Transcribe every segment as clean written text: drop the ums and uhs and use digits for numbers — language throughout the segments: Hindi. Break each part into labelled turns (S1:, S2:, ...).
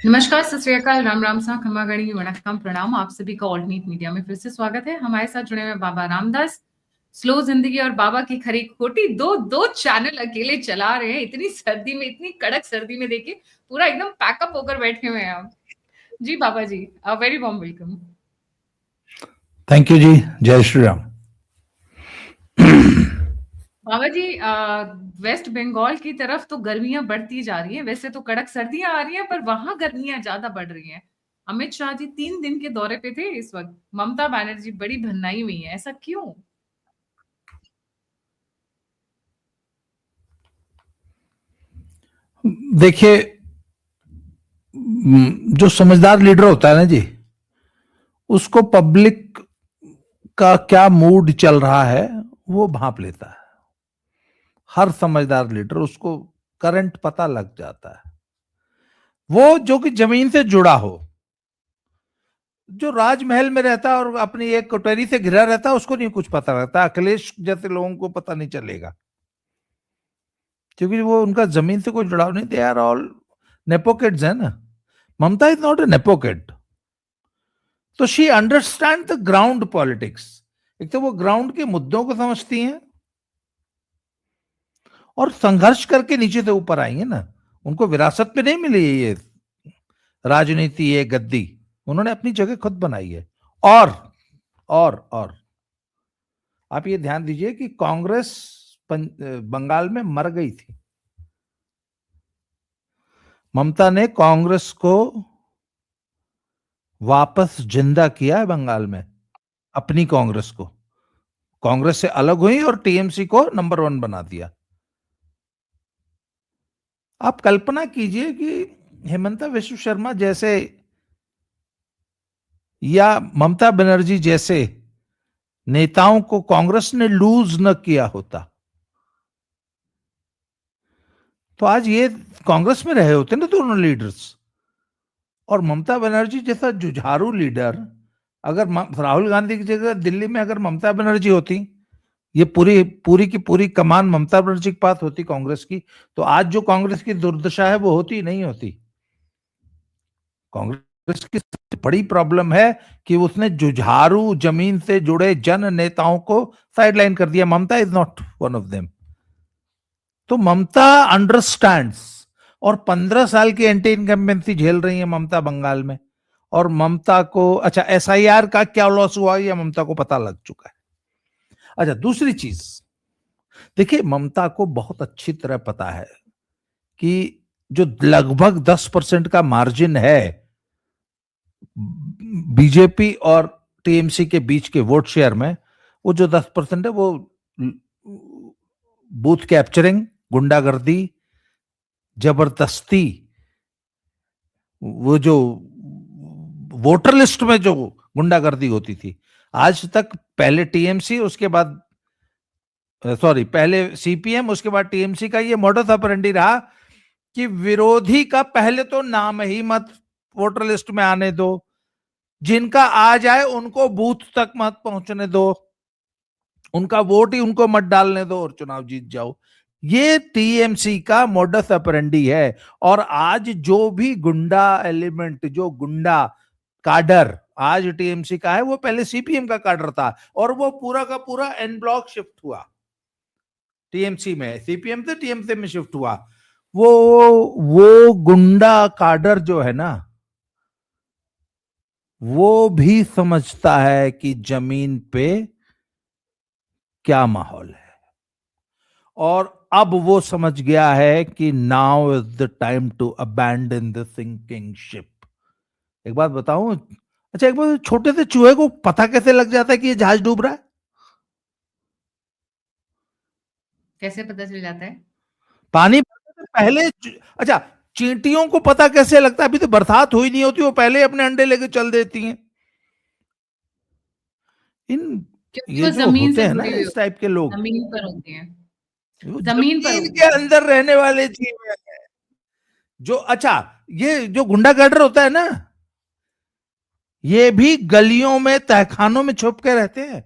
S1: नमस्कार, सत श्री अकाल, राम राम सा, खमा गणी, वणक्कम, प्रणाम। आप सभी का ऑल्टरनेट मीडिया में फिर से स्वागत है। हमारे साथ जुड़े हुए बाबा रामदास, स्लो जिंदगी और बाबा की खरी खोटी, दो दो चैनल अकेले चला रहे हैं। इतनी सर्दी में, इतनी कड़क सर्दी में देखिए, पूरा एकदम पैकअप होकर बैठे हुए हैं आप। जी बाबा जी, very warm welcome.
S2: Thank you जी। जय श्री राम।
S1: बाबा जी, वेस्ट बंगाल की तरफ तो गर्मियां बढ़ती जा रही हैं। वैसे तो कड़क सर्दियां आ रही हैं, पर वहां गर्मियां ज्यादा बढ़ रही हैं। अमित शाह जी 3 दिन के दौरे पे थे इस वक्त। ममता बनर्जी बड़ी भन्नाई हुई है, ऐसा क्यों?
S2: देखिए, जो समझदार लीडर होता है ना जी, उसको पब्लिक का क्या मूड चल रहा है वो भांप लेता है। हर समझदार लीडर उसको करंट पता लग जाता है। वो जो कि जमीन से जुड़ा हो, जो राजमहल में रहता है और अपनी एक कोठरी से घिरा रहता है, उसको नहीं कुछ पता रहता। अखिलेश जैसे लोगों को पता नहीं चलेगा, क्योंकि वो उनका जमीन से कोई जुड़ाव नहीं। दे आर ऑल नेपोकिड्स है ना। ममता इज नॉट ए नेपोकिड। तो she understand the ground politics. एक तो वो ग्राउंड के मुद्दों को समझती हैं और संघर्ष करके नीचे से ऊपर आई है ना। उनको विरासत में नहीं मिली है ये राजनीति, ये गद्दी। उन्होंने अपनी जगह खुद बनाई है। और आप ये ध्यान दीजिए कि कांग्रेस बंगाल में मर गई थी। ममता ने कांग्रेस को वापस जिंदा किया है बंगाल में, अपनी कांग्रेस को। कांग्रेस से अलग हुई और टीएमसी को नंबर 1 बना दिया। आप कल्पना कीजिए कि हेमंता विश्व शर्मा जैसे या ममता बनर्जी जैसे नेताओं को कांग्रेस ने लूज न किया होता, तो आज ये कांग्रेस में रहे होते ना दोनों लीडर्स। और ममता बनर्जी जैसा जुझारू लीडर, अगर राहुल गांधी की जगह दिल्ली में अगर ममता बनर्जी होती, ये पूरी पूरी की पूरी कमान ममता बनर्जी के पास होती कांग्रेस की, तो आज जो कांग्रेस की दुर्दशा है वो होती नहीं होती। कांग्रेस की सबसे बड़ी प्रॉब्लम है कि उसने जुझारू जमीन से जुड़े जन नेताओं को साइडलाइन कर दिया। Mamata is not one of them. तो ममता अंडरस्टैंड्स। और 15 साल की एंटी इनकम्बेंसी झेल रही है ममता बंगाल में। और ममता को, अच्छा, एसआईआर का क्या लॉस हुआ यह ममता को पता लग चुका है। अच्छा, दूसरी चीज, देखिए, ममता को बहुत अच्छी तरह पता है कि जो लगभग 10% का मार्जिन है बीजेपी और टीएमसी के बीच के वोट शेयर में, वो जो 10% है वो बूथ कैप्चरिंग, गुंडागर्दी, जबरदस्ती, वो जो वोटर लिस्ट में जो गुंडागर्दी होती थी आज तक, पहले टीएमसी उसके बाद सॉरी पहले सीपीएम उसके बाद टीएमसी का ये मॉडस ऑपरेंडी रहा कि विरोधी का पहले तो नाम ही मत वोटर लिस्ट में आने दो, जिनका आ जाए उनको बूथ तक मत पहुंचने दो, उनका वोट ही उनको मत डालने दो और चुनाव जीत जाओ। ये टीएमसी का मोडस ऑपरेंडी है। और आज जो भी गुंडा एलिमेंट, जो गुंडा काडर आज टीएमसी का है, वो पहले सीपीएम का काडर था और वो पूरा का पूरा एन ब्लॉक शिफ्ट हुआ टीएमसी में, सीपीएम से टीएमसी में शिफ्ट हुआ। वो गुंडा काडर जो है ना, वो भी समझता है कि जमीन पे क्या माहौल है। और अब वो समझ गया है कि now is the time to abandon the sinking ship. एक बात बताऊं, अच्छा, एक बार छोटे से चूहे को पता कैसे लग जाता है कि ये जहाज डूब रहा है?
S1: कैसे पता चल जाता है?
S2: पानी भरने से पहले अच्छा, चींटियों को पता कैसे लगता है? अभी तो बरसात हुई नहीं होती, वो पहले अपने अंडे लेके चल देती हैं। इन
S1: क्योंकि
S2: ये
S1: वो
S2: जो
S1: जमीन
S2: होते
S1: से
S2: हैं ना
S1: जुड़ी हुई
S2: इस टाइप के
S1: होती है,
S2: लोग,
S1: जमीन पर होती है।
S2: वो
S1: जमीन पर
S2: जमीन
S1: होती
S2: के
S1: है।
S2: अंदर रहने वाले जीव हैं। जो, अच्छा, ये जो गुंडा गर्डर होता है ना, ये भी गलियों में तहखानों में छुप के रहते हैं।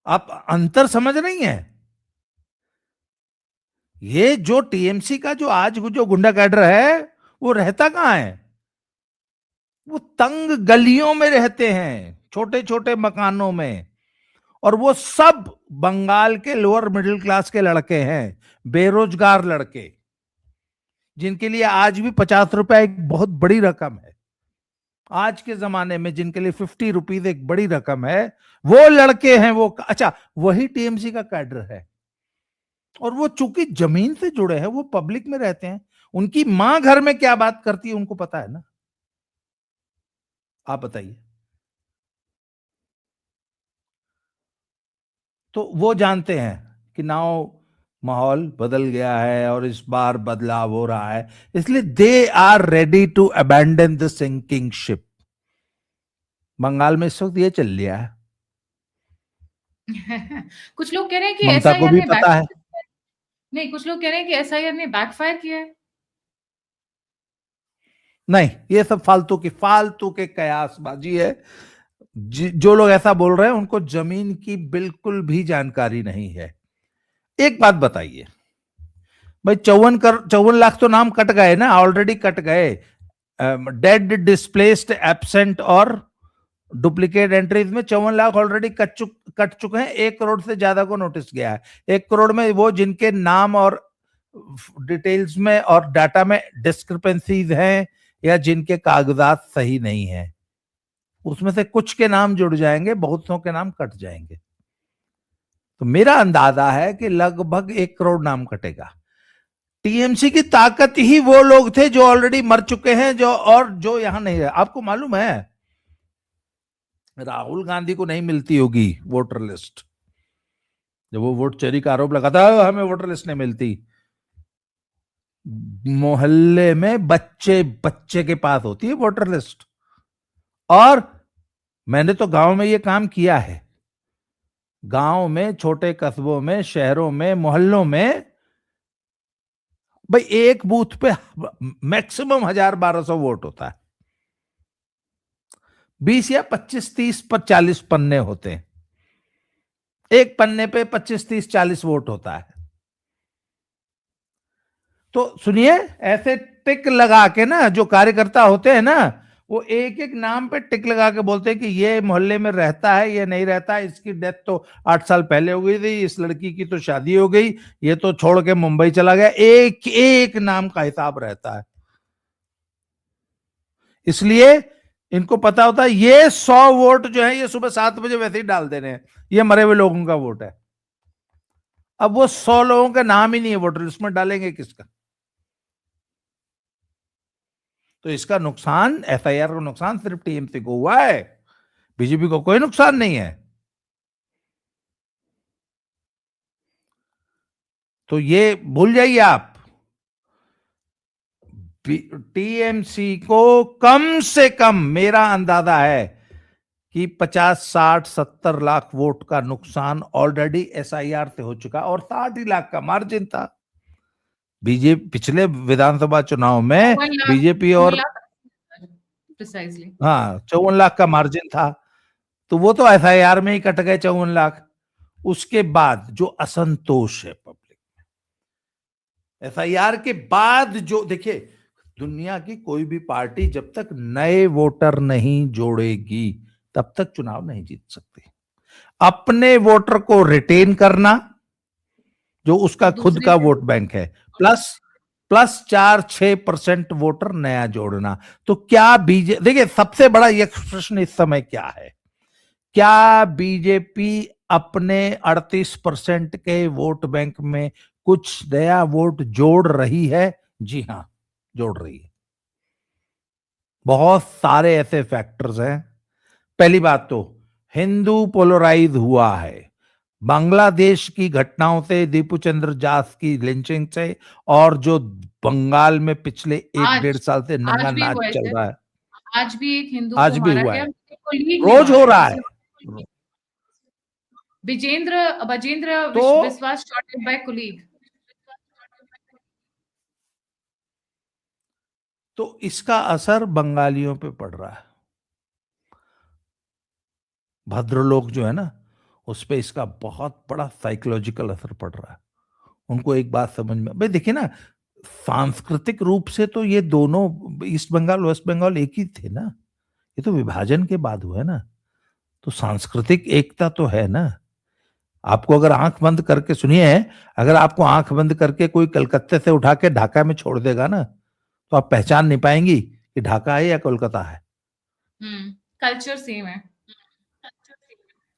S2: आप अंतर समझ रही हैं? ये जो टीएमसी का जो आज जो गुंडा कैडर है वो रहता कहाँ है? वो तंग गलियों में रहते हैं, छोटे छोटे मकानों में। और वो सब बंगाल के लोअर मिडिल क्लास के लड़के हैं, बेरोजगार लड़के, जिनके लिए आज भी 50 रुपया एक बहुत बड़ी रकम है। आज के जमाने में जिनके लिए 50 रुपीज एक बड़ी रकम है, वो लड़के हैं वो। अच्छा, वही टीएमसी का कैडर है। और वो चूंकि जमीन से जुड़े हैं, वो पब्लिक में रहते हैं, उनकी मां घर में क्या बात करती है उनको पता है ना। आप बताइए। तो वो जानते हैं कि नाउ माहौल बदल गया है और इस बार बदलाव हो रहा है, इसलिए they are ready to abandon the sinking ship. Bengal में इस वक्त ये चल रहा है।
S1: कुछ लोग कह रहे हैं कि
S2: ममता को
S1: एसआईआर
S2: भी
S1: ने
S2: पता है।
S1: नहीं, कुछ लोग कह रहे हैं कि एसआईआर ने बैकफायर किया है।
S2: नहीं, ये सब फालतू के कयासबाजी है। जो लोग ऐसा बोल रहे हैं उनको जमीन की बिल्कुल भी जानकारी नहीं है। एक बात बताइए भाई, 54 लाख तो नाम कट गए ना, ऑलरेडी कट गए। डेड, डिस्प्लेस्ड, एब्सेंट और डुप्लीकेट एंट्रीज में 54 लाख ऑलरेडी कट चुके हैं। 1 करोड़ से ज्यादा को नोटिस गया है। 1 करोड़ में वो जिनके नाम और डिटेल्स में और डाटा में डिस्क्रिपेंसीज हैं, या जिनके कागजात सही नहीं है, उसमें से कुछ के नाम जुड़ जाएंगे, बहुतों के नाम कट जाएंगे। तो मेरा अंदाजा है कि लगभग 1 करोड़ नाम कटेगा। टीएमसी की ताकत ही वो लोग थे जो ऑलरेडी मर चुके हैं, जो यहां नहीं रहे। आपको मालूम है राहुल गांधी को नहीं मिलती होगी वोटर लिस्ट। जब वो वोट चोरी का आरोप लगाता है, हमें वोटर लिस्ट नहीं मिलती, मोहल्ले में बच्चे बच्चे के पास होती है वोटर लिस्ट। और मैंने तो गांव में ये काम किया है। गांव में, छोटे कस्बों में, शहरों में, मोहल्लों में भाई एक बूथ पे मैक्सिमम 1000-1200 वोट होता है। 20 या 25, 30 पर 40 पन्ने होते हैं। एक पन्ने पे 25, 30, 40 वोट होता है। तो सुनिए, ऐसे टिक लगा के ना जो कार्यकर्ता होते हैं ना, वो एक एक नाम पे टिक लगा के बोलते हैं कि ये मोहल्ले में रहता है, ये नहीं रहता है, इसकी डेथ तो 8 साल पहले हो गई थी, इस लड़की की तो शादी हो गई, ये तो छोड़ के मुंबई चला गया। एक एक नाम का हिसाब रहता है। इसलिए इनको पता होता है ये 100 वोट जो है ये सुबह 7 बजे वैसे ही डाल देने हैं, ये मरे हुए लोगों का वोट है। अब वो 100 लोगों का नाम ही नहीं है वोटर लिस्ट में, डालेंगे किसका? तो इसका नुकसान, एफआईआर का नुकसान सिर्फ टीएमसी को हुआ है, बीजेपी को कोई नुकसान नहीं है। तो ये भूल जाइए आप। टीएमसी को कम से कम मेरा अंदाजा है कि 50, 60, 70 लाख वोट का नुकसान ऑलरेडी एसआईआर से हो चुका, और 60 ही लाख का मार्जिन था। बीजेपी पिछले विधानसभा चुनाव में
S1: 54 लाख,
S2: बीजेपी
S1: 54
S2: और,
S1: लाख प्रिसाइजली।
S2: हाँ, 54 लाख का मार्जिन था। तो वो तो एफआईआर में ही कट गए 54 लाख। उसके बाद जो असंतोष है पब्लिक, एफआईआर के बाद जो, देखिए, दुनिया की कोई भी पार्टी जब तक नए वोटर नहीं जोड़ेगी तब तक चुनाव नहीं जीत सकती। अपने वोटर को रिटेन करना, जो उसका खुद
S1: दूसरे
S2: का
S1: से
S2: वोट बैंक है, प्लस प्लस 4-6% वोटर नया जोड़ना। तो क्या बीजेपी, देखिए सबसे बड़ा यह प्रश्न इस समय क्या है, क्या बीजेपी अपने 38% के वोट बैंक में कुछ नया वोट जोड़ रही है? जी हां, जोड़ रही है। बहुत सारे ऐसे फैक्टर्स हैं। पहली बात तो हिंदू पोलराइज हुआ है बांग्लादेश की घटनाओं से, दीपू चंद्र जास की लिंचिंग से, और जो बंगाल में पिछले 1-1.5 साल से नंगा
S1: आज भी
S2: नाच
S1: हुआ है
S2: चल
S1: सर।
S2: रहा है।
S1: आज भी एक हिंदू को
S2: आज भी
S1: मारा
S2: हुआ
S1: गया,
S2: है,
S1: उसके कोलीग ने
S2: रोज हो
S1: मारा है,
S2: रहा
S1: जिसे
S2: है।
S1: विजेंद्र बजेंद्र
S2: तो
S1: विश्वास शॉटेड बाय कोलीग।
S2: इसका असर बंगालियों पे पड़ रहा है। भद्रलोक जो है ना, उस पे इसका बहुत बड़ा साइकोलॉजिकल असर पड़ रहा है। उनको एक बात समझ में, भाई देखिए ना, सांस्कृतिक रूप से तो ये दोनों ईस्ट बंगाल वेस्ट बंगाल एक ही थे ना, ये तो विभाजन के बाद हुआ है ना, तो सांस्कृतिक एकता तो है ना। आपको अगर आंख बंद करके सुनिए, अगर आपको आंख बंद करके कोई कलकत्ते से उठा के ढाका में छोड़ देगा ना, तो आप पहचान नहीं पाएंगी कि ढाका है या कोलकाता है।
S1: कल्चर सेम है,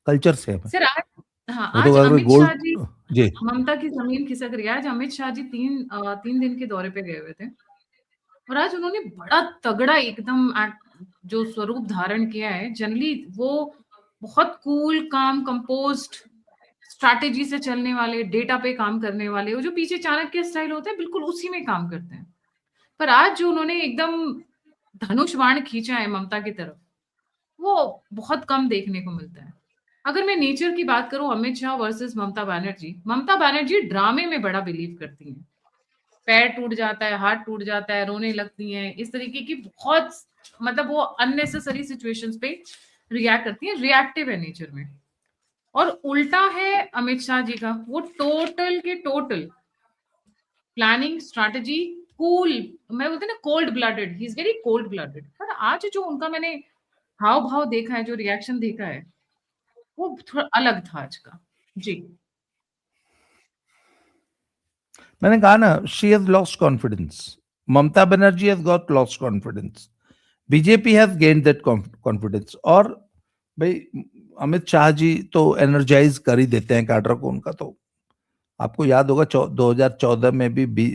S2: कल्चर सेम है।
S1: सर। आज, हाँ,
S2: वो तो
S1: आज
S2: अगर
S1: अमित शाह
S2: गोल्ड
S1: जी,
S2: जी,
S1: ममता की जमीन खिसक रही है। आज अमित शाह जी 3 दिन के दौरे पे गए हुए थे, और आज उन्होंने बड़ा तगड़ा एकदम जो स्वरूप धारण किया है। जनरली वो बहुत कूल, काम, कंपोज्ड, स्ट्रैटेजी से चलने वाले, डेटा पे काम करने वाले, वो जो पीछे चाणक्य स्टाइल होता है, बिल्कुल उसी में काम करते हैं। पर आज जो उन्होंने एकदम धनुष बाण खींचा है ममता की तरफ, वो बहुत कम देखने को मिलता है। अगर मैं नेचर की बात करूं, अमित शाह वर्सेस ममता बनर्जी ड्रामे में बड़ा बिलीव करती हैं। पैर टूट जाता है, हाथ टूट जाता है, रोने लगती हैं, इस तरीके की बहुत, मतलब वो अननेसेसरी सिचुएशंस पे रिएक्ट करती हैं, रिएक्टिव है नेचर में। और उल्टा है अमित शाह जी का, वो टोटल के टोटल प्लानिंग, स्ट्रैटेजी, कूल, मैं बोलते ना cold blooded, he is very cold blooded. पर आज जो उनका मैंने हाव भाव देखा है, जो रिएक्शन देखा है, वो थोड़ा अलग था आज का। जी,
S2: मैंने कहा ना, she has lost confidence, Mamata Banerjee has got lost confidence, BJP has gained that confidence. और भाई अमित शाह जी तो एनर्जाइज कर ही देते हैं कैडर को उनका। तो आपको याद होगा 2014 में भी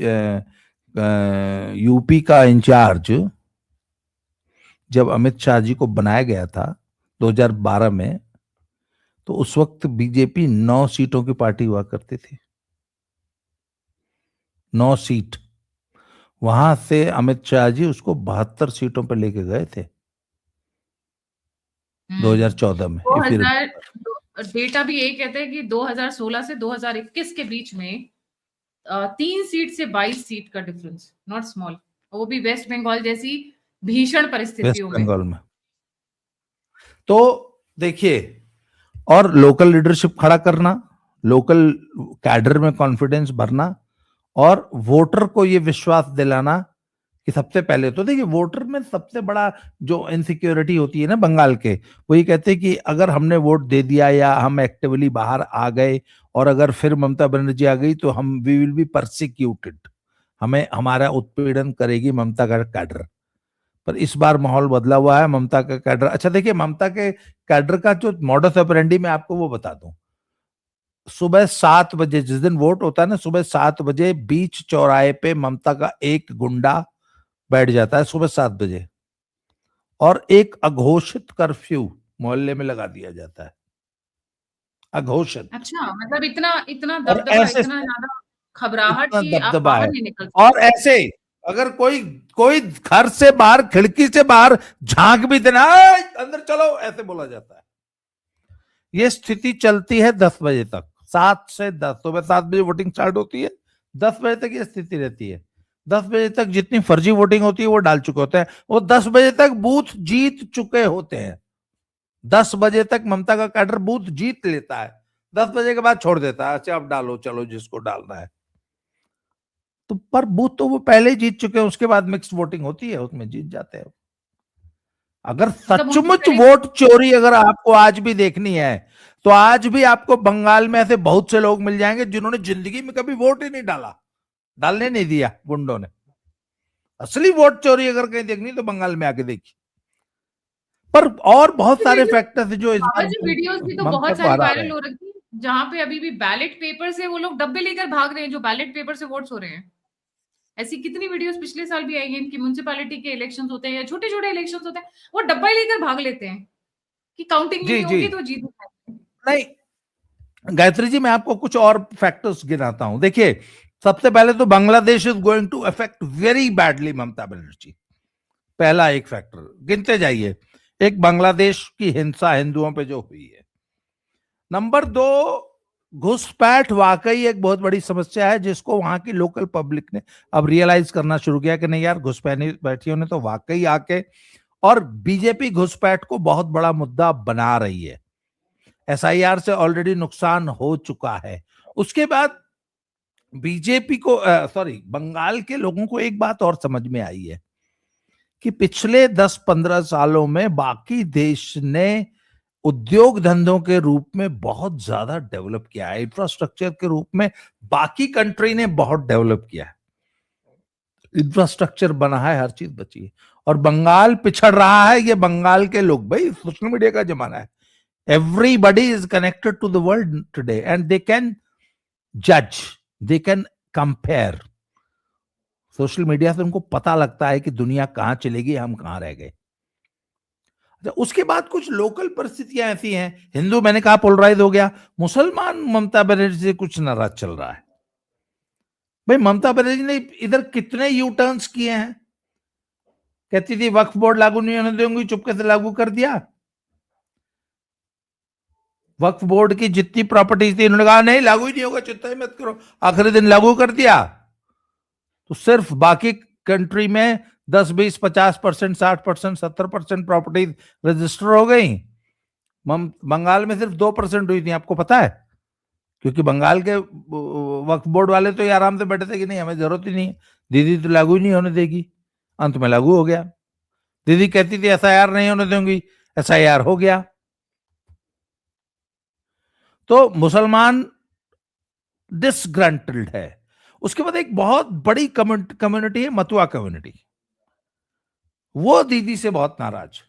S2: यूपी का इंचार्ज जब अमित शाह जी को बनाया गया था 2012 में, तो उस वक्त बीजेपी 9 सीटों की पार्टी हुआ करती थी, 9 सीट। वहां से अमित शाह जी उसको 72 सीटों पर लेके गए थे 2014 में,
S1: दो
S2: इफ यू
S1: हजार डेटा भी यही कहते हैं कि 2016 से 2021 के बीच में 3 सीट से 22 सीट का डिफरेंस, नॉट स्मॉल, वो भी वेस्ट बंगाल जैसी भीषण
S2: वेस्ट
S1: परिस्थितियों में।
S2: बंगाल में। तो देखिए, और लोकल लीडरशिप खड़ा करना, लोकल कैडर में कॉन्फिडेंस भरना, और वोटर को ये विश्वास दिलाना कि सबसे पहले तो देखिए, वोटर में सबसे बड़ा जो इनसिक्योरिटी होती है ना बंगाल के, वो ये कहते हैं कि अगर हमने वोट दे दिया या हम एक्टिवली बाहर आ गए और अगर फिर ममता बनर्जी आ गई तो हम वी विल बी परसिक्यूटेड, हमें हमारा उत्पीड़न करेगी ममता का कैडर। पर इस बार माहौल बदला हुआ है, ममता का कैडर, अच्छा देखिए, ममता के कैडर का जो मॉडस ऑपरेंडी मैं आपको वो बता दूं। सुबह 7 बजे जिस दिन वोट होता है ना, सुबह 7 बजे बीच चौराहे पे ममता का एक गुंडा बैठ जाता है सुबह 7 बजे, और एक अघोषित कर्फ्यू मोहल्ले में लगा दिया जाता है, अघोषित।
S1: अच्छा, मतलब इतना इतना
S2: और
S1: दबदबा,
S2: ऐसे
S1: इतना ज्यादा घबराहट
S2: इतना
S1: कि आप
S2: दबदबा
S1: बाहर
S2: है,
S1: नहीं निकल
S2: और
S1: सकते।
S2: ऐसे अगर कोई कोई घर से बाहर, खिड़की से बाहर झांक भी देना, अंदर चलो, ऐसे बोला जाता है। ये स्थिति चलती है 10 बजे तक, 7 से 10, सुबह 7 बजे वोटिंग स्टार्ट होती है, 10 बजे तक ये स्थिति रहती है। 10 बजे तक जितनी फर्जी वोटिंग होती है वो डाल चुके होते हैं, वो 10 बजे तक बूथ जीत चुके होते हैं। 10 बजे तक ममता का कैडर बूथ जीत लेता है, 10 बजे के बाद छोड़ देता है, अच्छा अब डालो, चलो जिसको डालना है। तो पर बूथ तो वो पहले ही जीत चुके हैं, उसके बाद मिक्स वोटिंग होती है, उसमें जीत जाते हैं। अगर
S1: मतलब उनके
S2: सचमुच
S1: करीब,
S2: वोट चोरी अगर आपको आज भी देखनी है, तो आज भी आपको बंगाल में ऐसे बहुत से लोग मिल जाएंगे जिन्होंने जिंदगी में कभी वोट ही नहीं डाला, डालने नहीं दिया गुंडों ने। असली वोट चोरी अगर कहीं देखनी तो बंगाल में आके देखी। पर और बहुत सारे फैक्टर्स जो इस
S1: बाबा
S2: बार
S1: जी वीडियोस भी तो
S2: ममता
S1: बहुत
S2: को
S1: सारी
S2: हरा रहे
S1: वायरल
S2: हैं।
S1: हो रखी है, जहां पे अभी भी बैलेट पेपर से वो लोग डब्बे लेकर भाग रहे हैं, जो बैलेट पेपर से वोट्स हो रहे हैं। ऐसी कितनी वीडियोस पिछले साल भी आई हैं कि म्युनिसिपैलिटी के इलेक्शंस होते हैं या छोटे छोटे इलेक्शंस होते हैं, वो डब्बा ही लेकर भाग लेते हैं कि काउंटिंग ही
S2: जी
S1: नहीं
S2: जी,
S1: होगी तो जीत जाएंगे।
S2: नहीं गायत्री जी, मैं आपको कुछ और फैक्टर्स गिनाता हूं। देखिए, सबसे पहले तो Bangladesh is going to affect very badly Mamata Banerjee, पहला एक फैक्टर गिनते जाइए। एक बांग्लादेश की हिंसा हिंदुओं पे जो हुई है। नंबर 2, घुसपैठ वाकई एक बहुत बड़ी समस्या है, जिसको वहां की लोकल पब्लिक ने अब रियलाइज करना शुरू किया कि नहीं यार, घुसपैठियों ने तो वाकई आके, और बीजेपी घुसपैठ को बहुत बड़ा मुद्दा बना रही है। एसआईआर से ऑलरेडी नुकसान हो चुका है। उसके बाद बीजेपी को बंगाल के लोगों को एक बात और समझ में आई है कि पिछले 10-15 सालों में बाकी देश ने उद्योग धंधों के रूप में बहुत ज्यादा डेवलप किया है, इंफ्रास्ट्रक्चर के रूप में बाकी कंट्री ने बहुत डेवलप किया है, इंफ्रास्ट्रक्चर बना है, हर चीज बची है, और बंगाल पिछड़ रहा है। ये बंगाल के लोग, भाई सोशल मीडिया का जमाना है, everybody is connected to the world today and they can जज, they can compare. Social media से उनको पता लगता है कि दुनिया कहां चलेगी, हम कहां रह गए। उसके बाद कुछ लोकल परिस्थितियां ऐसी हैं, हिंदू मैंने कहा पोलराइज हो गया, मुसलमान ममता बनर्जी से कुछ नाराज चल रहा है। भाई ममता बनर्जी ने इधर कितने यू टर्न्स किए हैं, कहती थी वक्फ बोर्ड लागू नहीं होने देंगी, चुपके से लागू कर दिया। वक्फ बोर्ड की जितनी प्रॉपर्टी थी उन्होंने कहा नहीं लागू ही नहीं होगा, चिंता ही मत करो, आखिरी दिन लागू कर दिया। तो सिर्फ बाकी कंट्री में 10, 20, 50%, 60%, 70% प्रॉपर्टी रजिस्टर हो गई, बंगाल में सिर्फ 2% हुई थी। आपको पता है, क्योंकि बंगाल के वक्फ बोर्ड वाले तो ये आराम से बैठे थे कि नहीं हमें जरूरत ही नहीं है, दीदी तो लागू ही नहीं होने देगी, अंत में लागू हो गया। दीदी कहती थी एसआईआर नहीं होने दूंगी, एसआईआर हो गया। तो मुसलमान डिसग्रंटल्ड है। उसके बाद एक बहुत बड़ी कम्युनिटी है मतुआ कम्युनिटी, वो दीदी से बहुत नाराज।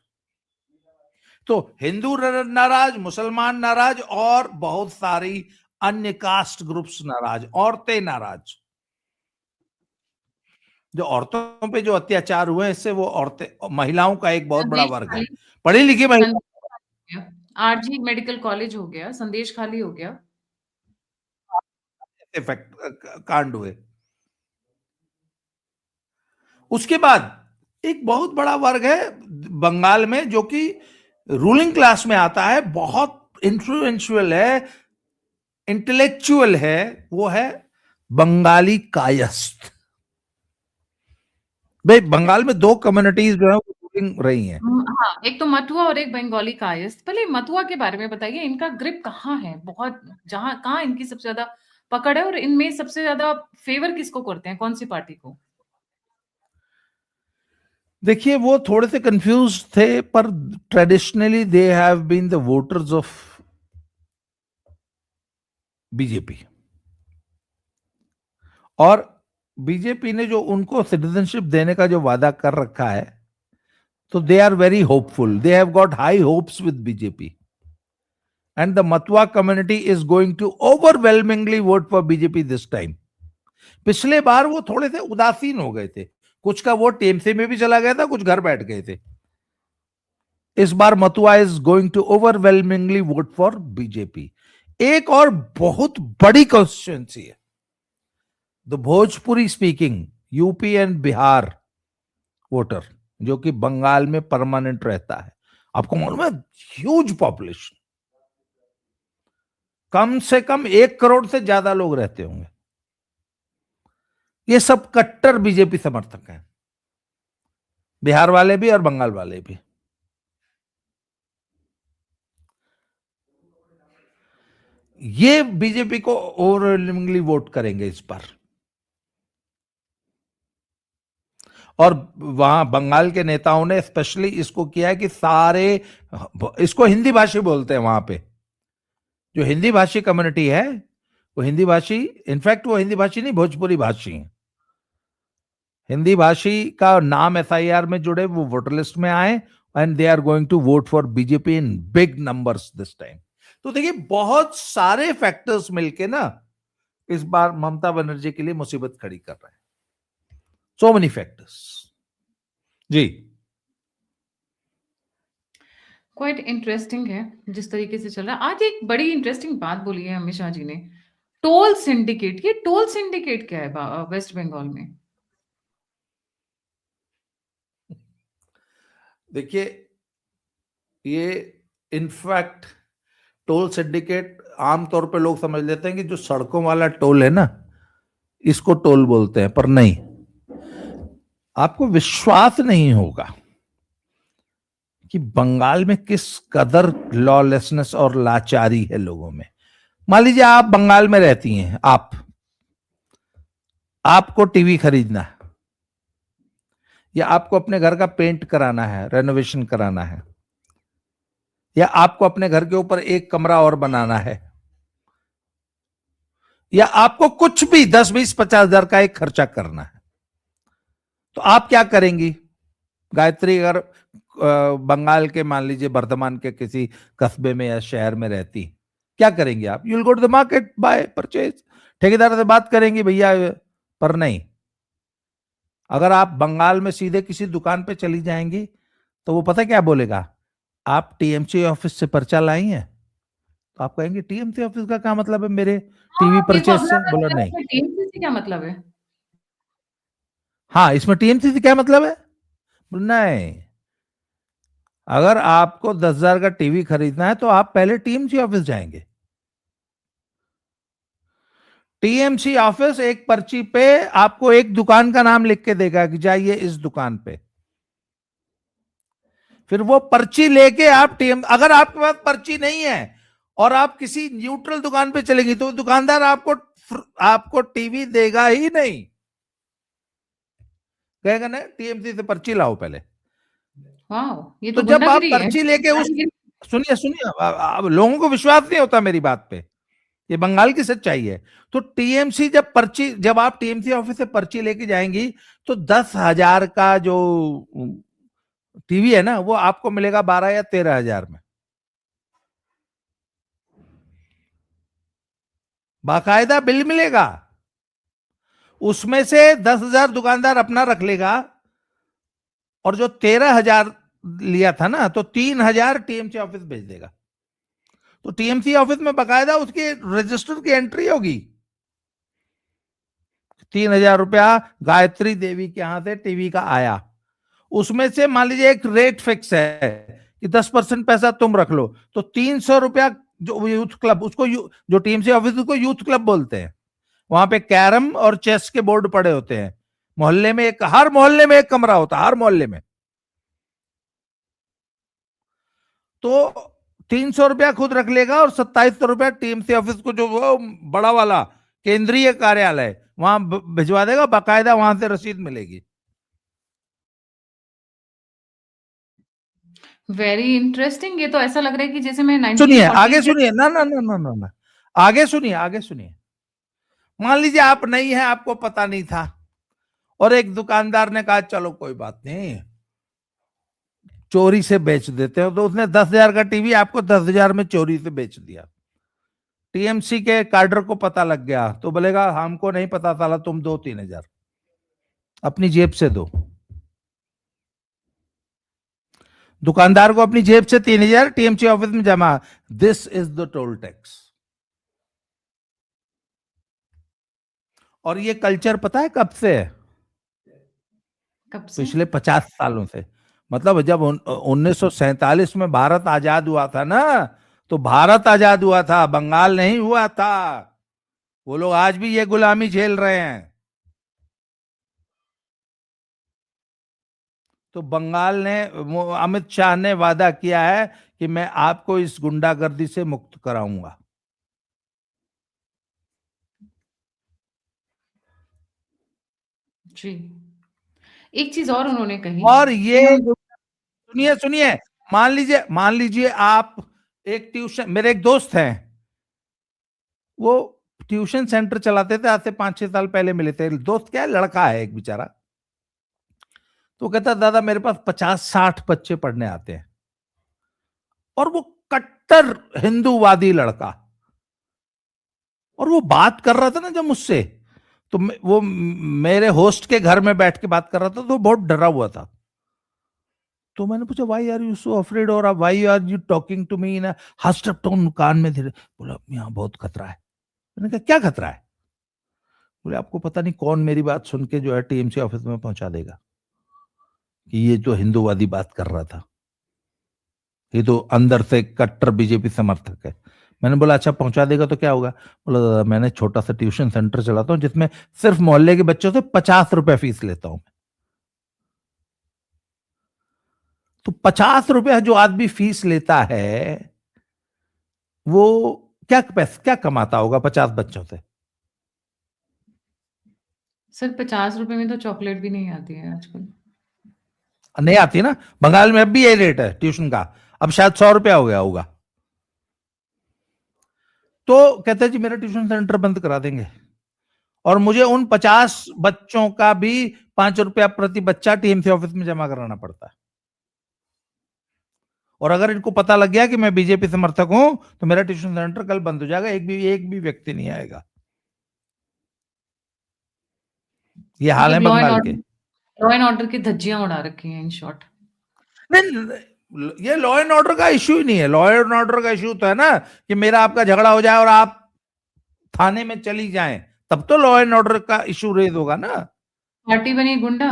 S2: तो हिंदू नाराज, मुसलमान नाराज, और बहुत सारी अन्य कास्ट ग्रुप्स नाराज, औरतें नाराज। जो औरतों पे जो अत्याचार हुए इससे वो औरतें, महिलाओं का एक बहुत बड़ा वर्ग है, पढ़ी लिखी महिला।
S1: आरजी मेडिकल कॉलेज हो गया, संदेश खाली हो गया,
S2: कांड हुए। उसके बाद एक बहुत बड़ा वर्ग है बंगाल में जो कि रूलिंग क्लास में आता है, बहुत इंफ्लुएंशियल है, इंटेलेक्चुअल है, वो है बंगाली कायस्थ। भाई बंगाल में दो कम्युनिटीज जो है वो रूलिंग रही हैं।
S1: हाँ, एक तो मथुआ और एक बंगाली कायस्थ। पहले मथुआ के बारे में बताइए, इनका ग्रिप कहाँ है, बहुत कहाँ इनकी सबसे ज्यादा पकड़ है, और इनमें सबसे ज्यादा फेवर किसको करते हैं, कौन सी पार्टी को?
S2: देखिए वो थोड़े से कंफ्यूज थे, पर traditionally they have been the voters of BJP, और बीजेपी ने जो उनको सिटीजनशिप देने का जो वादा कर रखा है, तो they are very hopeful, they have got high hopes with BJP, and the Matua community is going to overwhelmingly vote for BJP this time. पिछले बार वो थोड़े से उदासीन हो गए थे, कुछ का वोट टीएमसी में भी चला गया था, कुछ घर बैठ गए थे। इस बार Matua is going to overwhelmingly vote for BJP. एक और बहुत बड़ी कॉन्स्टिट्यूंसी है the Bhojpuri speaking UP and Bihar voter, जो कि बंगाल में परमानेंट रहता है। आपको मालूम है ह्यूज पॉपुलेशन, कम से कम 1 करोड़ से ज्यादा लोग रहते होंगे। ये सब कट्टर बीजेपी समर्थक हैं, बिहार वाले भी और बंगाल वाले भी। ये बीजेपी को ओवरवेलमिंगली वोट करेंगे इस बार। और वहां बंगाल के नेताओं ने स्पेशली इसको किया है कि सारे, इसको हिंदी भाषी बोलते हैं वहां पे, जो हिंदी भाषी कम्युनिटी है वो हिंदी भाषी, इनफैक्ट वो हिंदी भाषी नहीं भोजपुरी भाषी है। हिंदी भाषी का नाम एसआईआर में जुड़े, वो वोटर लिस्ट में आए, and they are going to vote for BJP in big numbers this time. तो देखिए बहुत सारे फैक्टर्स मिलके ना इस बार ममता बनर्जी के लिए मुसीबत खड़ी कर रहे हैं, सो मेनी फैक्टर्स। जी
S1: क्वाइट इंटरेस्टिंग है जिस तरीके से चल रहा है। आज एक बड़ी इंटरेस्टिंग बात बोली है अमित शाह जी ने, टोल सिंडिकेट। ये टोल सिंडिकेट क्या है वेस्ट बंगाल में?
S2: देखिए ये इनफैक्ट टोल सिंडिकेट आमतौर पे लोग समझ लेते हैं कि जो सड़कों वाला टोल है ना, इसको टोल बोलते हैं, पर नहीं। आपको विश्वास नहीं होगा कि बंगाल में किस कदर लॉलेसनेस और लाचारी है लोगों में। मान लीजिए आप बंगाल में रहती हैं, आप आपको टीवी खरीदना है, या आपको अपने घर का पेंट कराना है, रेनोवेशन कराना है, या आपको अपने घर के ऊपर एक कमरा और बनाना है, या आपको कुछ भी 10, 20, 50 हजार का एक खर्चा करना है, तो आप क्या करेंगी? गायत्री अगर बंगाल के मान लीजिए वर्धमान के किसी कस्बे में या शहर में रहती, क्या करेंगे आप? You'll go to the market, buy, purchase, ठेकेदार से बात करेंगे भैया। पर नहीं, अगर आप बंगाल में सीधे किसी दुकान पे चली जाएंगी तो वो पता क्या बोलेगा? आप टीएमसी ऑफिस से पर्चा लाई हैं? तो आप कहेंगे टीएमसी ऑफिस का क्या मतलब है मेरे टीवी
S1: हाँ, ये तो
S2: परचेज
S1: अगला
S2: से?
S1: प्रश्न
S2: बोला
S1: है,
S2: नहीं।
S1: इसमें टीएमसी से क्या मतलब है?
S2: हाँ, इसमें टीएमसी से क्या मतलब है? बोला, नहीं, अगर आपको 10 हजार का टीवी खरीदना है तो आप पहले टीएमसी ऑफिस जाएंगे। टीएमसी ऑफिस एक पर्ची पे आपको एक दुकान का नाम लिख के देगा कि जाइए इस दुकान पे। फिर वो पर्ची लेके आप अगर आपके पास पर्ची नहीं है और आप किसी न्यूट्रल दुकान पे चलेंगी तो दुकानदार आपको टीवी देगा ही नहीं, कहेगा ना टीएमसी से पर्ची लाओ पहले।
S1: वाह, ये
S2: तो
S1: तो
S2: जब आप
S1: गुंडागिरी है।
S2: पर्ची लेके सुनिए सुनिए, अब लोगों को विश्वास नहीं होता मेरी बात पे, ये बंगाल की सच्चाई है। तो जब आप टीएमसी ऑफिस से पर्ची लेके जाएंगी तो 10 हजार का जो टीवी है ना वो आपको मिलेगा 12 या 13 हजार में, बाकायदा बिल मिलेगा। उसमें से 10 हजार दुकानदार अपना रख लेगा और जो 13 हजार लिया था ना तो 3 हजार टीएमसी ऑफिस भेज देगा। तो टीएमसी ऑफिस में बाकायदा उसकी रजिस्टर की एंट्री होगी, 3 हजार रुपया गायत्री देवी के यहां से टीवी का आया। उसमें से मान लीजिए एक रेट फिक्स है कि 10% पैसा तुम रख लो, तो 300 रुपया जो यूथ क्लब, जो टीएमसी ऑफिस को यूथ क्लब बोलते हैं, वहां पे कैरम और चेस के बोर्ड पड़े होते हैं। हर मोहल्ले में एक कमरा होता है, हर मोहल्ले में। तो 300 रुपया खुद रख लेगा और 2700 रुपया टीएमसी ऑफिस को, जो वो बड़ा वाला केंद्रीय कार्यालय, वहां भिजवा देगा, बाकायदा वहां से रसीद मिलेगी।
S1: Very interesting. ये तो ऐसा लग रहा है कि जैसे मैं
S2: सुनिए
S1: 1940
S2: आगे, सुनिए, ना ना ना ना ना ना, आगे सुनिए, आगे सुनिए। मान लीजिए आप नहीं है, आपको पता नहीं था, और एक दुकानदार ने कहा चलो कोई बात नहीं, चोरी से बेच देते हो, तो उसने 10 हजार का टीवी आपको 10 हजार में चोरी से बेच दिया। टीएमसी के कार्डर को पता लग गया तो बोलेगा हमको नहीं पता, साला तुम दो 3 हजार अपनी जेब से दो। दुकानदार को अपनी जेब से 3 हजार टीएमसी ऑफिस में जमा। This is the toll tax. और ये कल्चर पता है कब से है?
S1: कब से?
S2: पिछले 50 सालों से। मतलब जब 1947 में भारत आजाद हुआ था ना, तो भारत आजाद हुआ था, बंगाल नहीं हुआ था। वो लोग आज भी ये गुलामी झेल रहे हैं। तो बंगाल ने, अमित शाह ने वादा किया है कि मैं आपको इस गुंडागर्दी से मुक्त कराऊंगा।
S1: जी। एक चीज और उन्होंने कही
S2: और
S1: कि
S2: ये
S1: हम
S2: सुनिए सुनिए, मान लीजिए आप एक ट्यूशन, मेरे एक दोस्त हैं, वो ट्यूशन सेंटर चलाते थे, आज से 5-6 साल पहले मिले थे। दोस्त क्या है, लड़का है एक बेचारा। तो कहता दादा मेरे पास 50-60 बच्चे पढ़ने आते हैं, और वो कट्टर हिंदूवादी लड़का। और वो बात कर रहा था ना जब मुझसे, तो वो मेरे होस्ट के घर में बैठ के बात कर रहा था, तो वो बहुत डरा हुआ था। तो मैंने पूछा why are you so afraid, और why are you talking to me in hushed up tone, कान में धीरे। बोला यहाँ बहुत खतरा है। मैंने कहा क्या खतरा है? बोले आपको पता नहीं कौन मेरी बात सुन के जो है टीएमसी ऑफिस में पहुंचा देगा कि ये जो हिंदूवादी बात कर रहा था, ये तो अंदर से कट्टर बीजेपी समर्थक है। मैंने बोला अच्छा पहुंचा देगा तो क्या होगा? बोला दादा मैंने छोटा सा ट्यूशन सेंटर चलाता हूं जिसमें सिर्फ मोहल्ले के बच्चों से 50 रुपए फीस लेता हूं। तो 50 रुपया जो आदमी फीस लेता है, वो क्या कमाता होगा 50 बच्चों से?
S1: सिर्फ 50 रुपए में तो चॉकलेट भी नहीं आती है आजकल।
S2: नहीं आती ना, बंगाल में अब भी यही रेट है ट्यूशन का, अब शायद 100 रुपया हो गया होगा। तो कहते हैं जी मेरा ट्यूशन सेंटर बंद करा देंगे, और मुझे उन 50 बच्चों का भी 5 रुपया प्रति बच्चा टीएमसी ऑफिस में जमा कराना पड़ता है। और अगर इनको पता लग गया कि मैं बीजेपी समर्थक हूं तो मेरा ट्यूशन सेंटर कल बंद हो जाएगा, एक भी व्यक्ति नहीं आएगा। ये हाल है
S1: मतलब
S2: बंगाल के।
S1: लॉ एंड ऑर्डर की धज्जियां उड़ा रखी हैं इन शॉर्ट।
S2: नहीं, ये लॉ एंड ऑर्डर का इश्यू ही नहीं है। लॉ एंड ऑर्डर का इश्यू तो है ना कि मेरा आपका झगड़ा हो जाए और आप थाने में चली जाएं, तब तो लॉ एंड ऑर्डर का इश्यू रेज होगा ना।
S1: पार्टी बनी गुंडा,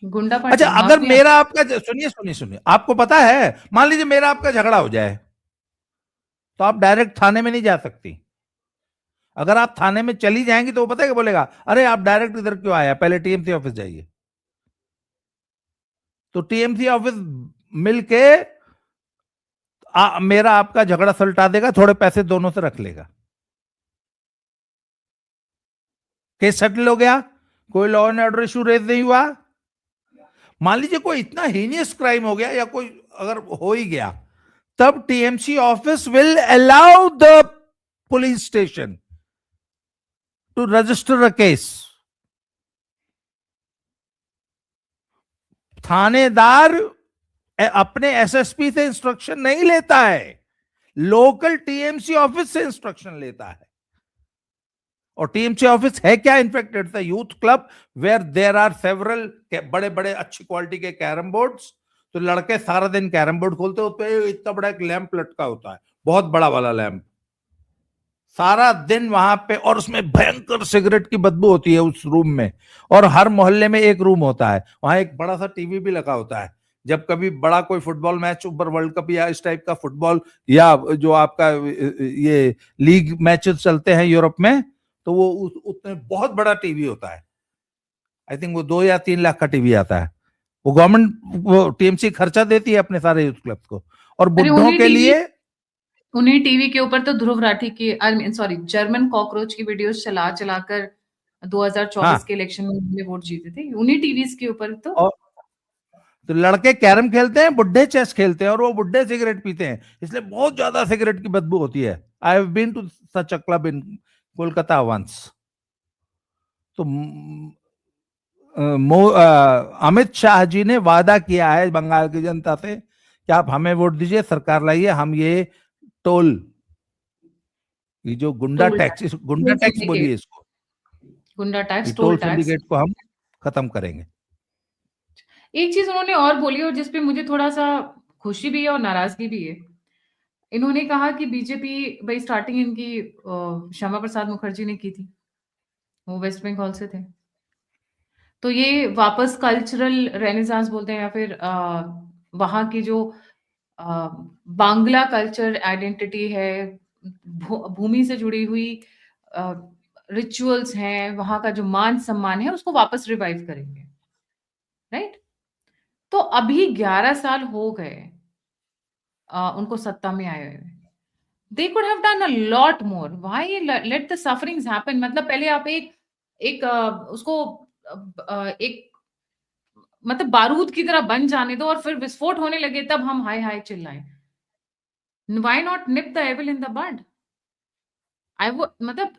S1: गुंडा
S2: अच्छा,
S1: पार्टी,
S2: अगर
S1: माफिया।
S2: मेरा आपका, सुनिए सुनिए सुनिए, आपको पता है, मान लीजिए मेरा आपका झगड़ा हो जाए तो आप डायरेक्ट थाने में नहीं जा सकती। अगर आप थाने में चली जाएंगी तो वो पता है क्या बोलेगा, अरे आप डायरेक्ट इधर क्यों आया, पहले टीएमसी ऑफिस जाइए। तो टीएमसी ऑफिस मिलके मेरा आपका झगड़ा सुलटा देगा, थोड़े पैसे दोनों से रख लेगा, केस सेटल हो गया, कोई law and order issue raise नहीं हुआ। मान लीजिए कोई इतना हीनियस क्राइम हो गया या कोई अगर हो ही गया, तब TMC office will allow the police station to register a case. थानेदार अपने एसएसपी से इंस्ट्रक्शन नहीं लेता है, लोकल टीएमसी ऑफिस से इंस्ट्रक्शन लेता है। और टीएमसी ऑफिस है क्या, in fact it's a youth club where there are several बड़े बड़े अच्छी क्वालिटी के कैरम बोर्ड्स। तो लड़के सारा दिन कैरम बोर्ड खोलते होते हैं, इतना बड़ा एक लैंप लटका होता है, बहुत बड़ा वाला लैंप, सारा दिन वहां पे, और उसमें भयंकर सिगरेट की बदबू होती है उस रूम में। और हर मोहल्ले में एक रूम होता है, वहां एक बड़ा सा टीवी भी लगा होता है। जब कभी बड़ा कोई फुटबॉल मैच, ऊपर वर्ल्ड कप या इस टाइप का फुटबॉल, या जो आपका ये लीग मैचेस चलते हैं यूरोप में, तो वो उतने बहुत बड़ा टीवी होता है। आई थिंक वो 2 या 3 लाख का टीवी आता है। वो गवर्नमेंट, वो टीएमसी खर्चा देती है अपने सारे यूथ क्लब को। और
S1: अरे
S2: बुढ़ों के लिए
S1: उन्हीं टीवी के ऊपर तो ध्रुव राठी की, I mean sorry, German cockroach की वीडियोस चला चलाकर 2024
S2: हाँ,
S1: के इलेक्शन में उन्होंने वोट जीते थे, उन्हीं टीवीज के ऊपर तो।
S2: और तो लड़के कैरम खेलते हैं, बुढ़े चेस खेलते हैं, और वो बुढ़े सिगरेट पीते हैं, इसलिए बहुत ज्यादा सिगरेट की बदबू होती है। I have been to such a club in Kolkata once. तो अमित शाह जी ने वादा किया है बंगाल की जनता से कि आप हमें वोट दीजिए, सरकार लाइए, हम ये टोल, ये जो
S1: टोल टैक्स,
S2: गुंडा
S1: टोल
S2: टैक्स बोलिए
S1: सिंडिकेट,
S2: इसको,
S1: गुंडा
S2: ये
S1: tax,
S2: toll
S1: toll tax.
S2: Syndicate को हम खत्म करेंगे।
S1: एक चीज उन्होंने और बोली और जिसपे मुझे थोड़ा सा खुशी भी है और नाराजगी भी है। इन्होंने कहा कि बीजेपी, भाई स्टार्टिंग इनकी श्यामा प्रसाद मुखर्जी ने की थी, वो वेस्ट बंगाल से थे, तो ये वापस कल्चरल रेनेसांस बोलते हैं या फिर वहाँ की जो अ, बांग्ला कल्चर आइडेंटिटी है, भूमि से जुड़ी हुई रिचुअल्स हैं, वहाँ का जो मान सम्मान है उसको वापस रिवाइव करेंगे, राइट। तो अभी 11 साल हो गए उनको सत्ता में आए हुए। They could have done a lot more, why let the sufferings happen. मतलब पहले आप एक एक उसको एक मतलब बारूद की तरह बन जाने दो और फिर विस्फोट होने लगे तब हम हाय हाय चिल्लाएं। Why not nip the evil in the bud. I वो मतलब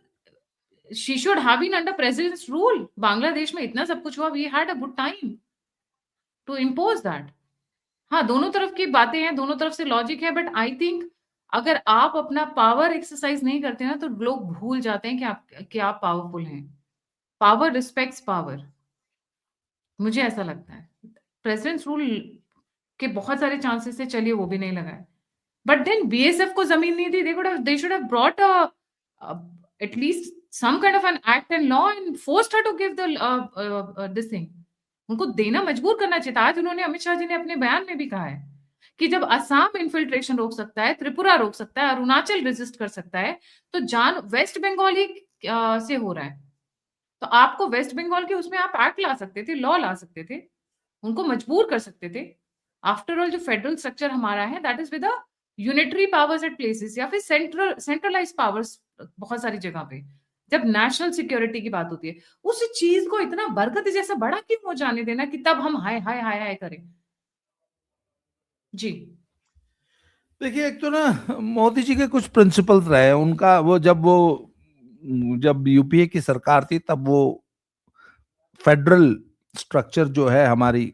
S1: she should have been under president's rule. Bangladesh में इतना सब कुछ हुआ, we had a good time to impose that. हाँ, दोनों तरफ की बातें हैं, दोनों तरफ से लॉजिक है, बट आई थिंक अगर आप अपना पावर एक्सरसाइज नहीं करते ना तो लोग भूल जाते हैं कि आप पावरफुल हैं। पावर रिस्पेक्ट्स पावर, मुझे ऐसा लगता है। प्रेसिडेंट्स रूल के बहुत सारे चांसेस से, चलिए वो भी नहीं लगाए, बट देन बीएसएफ को जमीन नहीं दी। They should have brought at least some kind of an act and law and forced her to give the this thing। उनको देना मजबूर करना चाहिए था। आज उन्होंने, अमित शाह जी ने अपने बयान में भी कहा है कि जब असम इन्फिल्ट्रेशन रोक सकता है, त्रिपुरा रोक सकता है, अरुणाचल रेजिस्ट कर सकता है, तो जान वेस्ट बंगाल ही से हो रहा है। तो आपको वेस्ट बंगाल के उसमें आप एक्ट ला सकते थे, लॉ ला सकते थे, उनको मजबूर कर सकते थे। आफ्टर ऑल जो फेडरल स्ट्रक्चर हमारा है that is with unitary powers at places या फिर सेंट्रलाइज पावर्स बहुत सारी जगह पे, जब नेशनल सिक्योरिटी की बात होती है, उस चीज को इतना बरगद जैसा बड़ा क्यों हो जाने देना कि तब हम हाय हाय हाय हाय करें? जी।
S2: देखिए, एक तो ना मोदी जी के कुछ प्रिंसिपल्स रहे हैं उनका, जब यूपीए की सरकार थी तब वो फेडरल स्ट्रक्चर जो है हमारी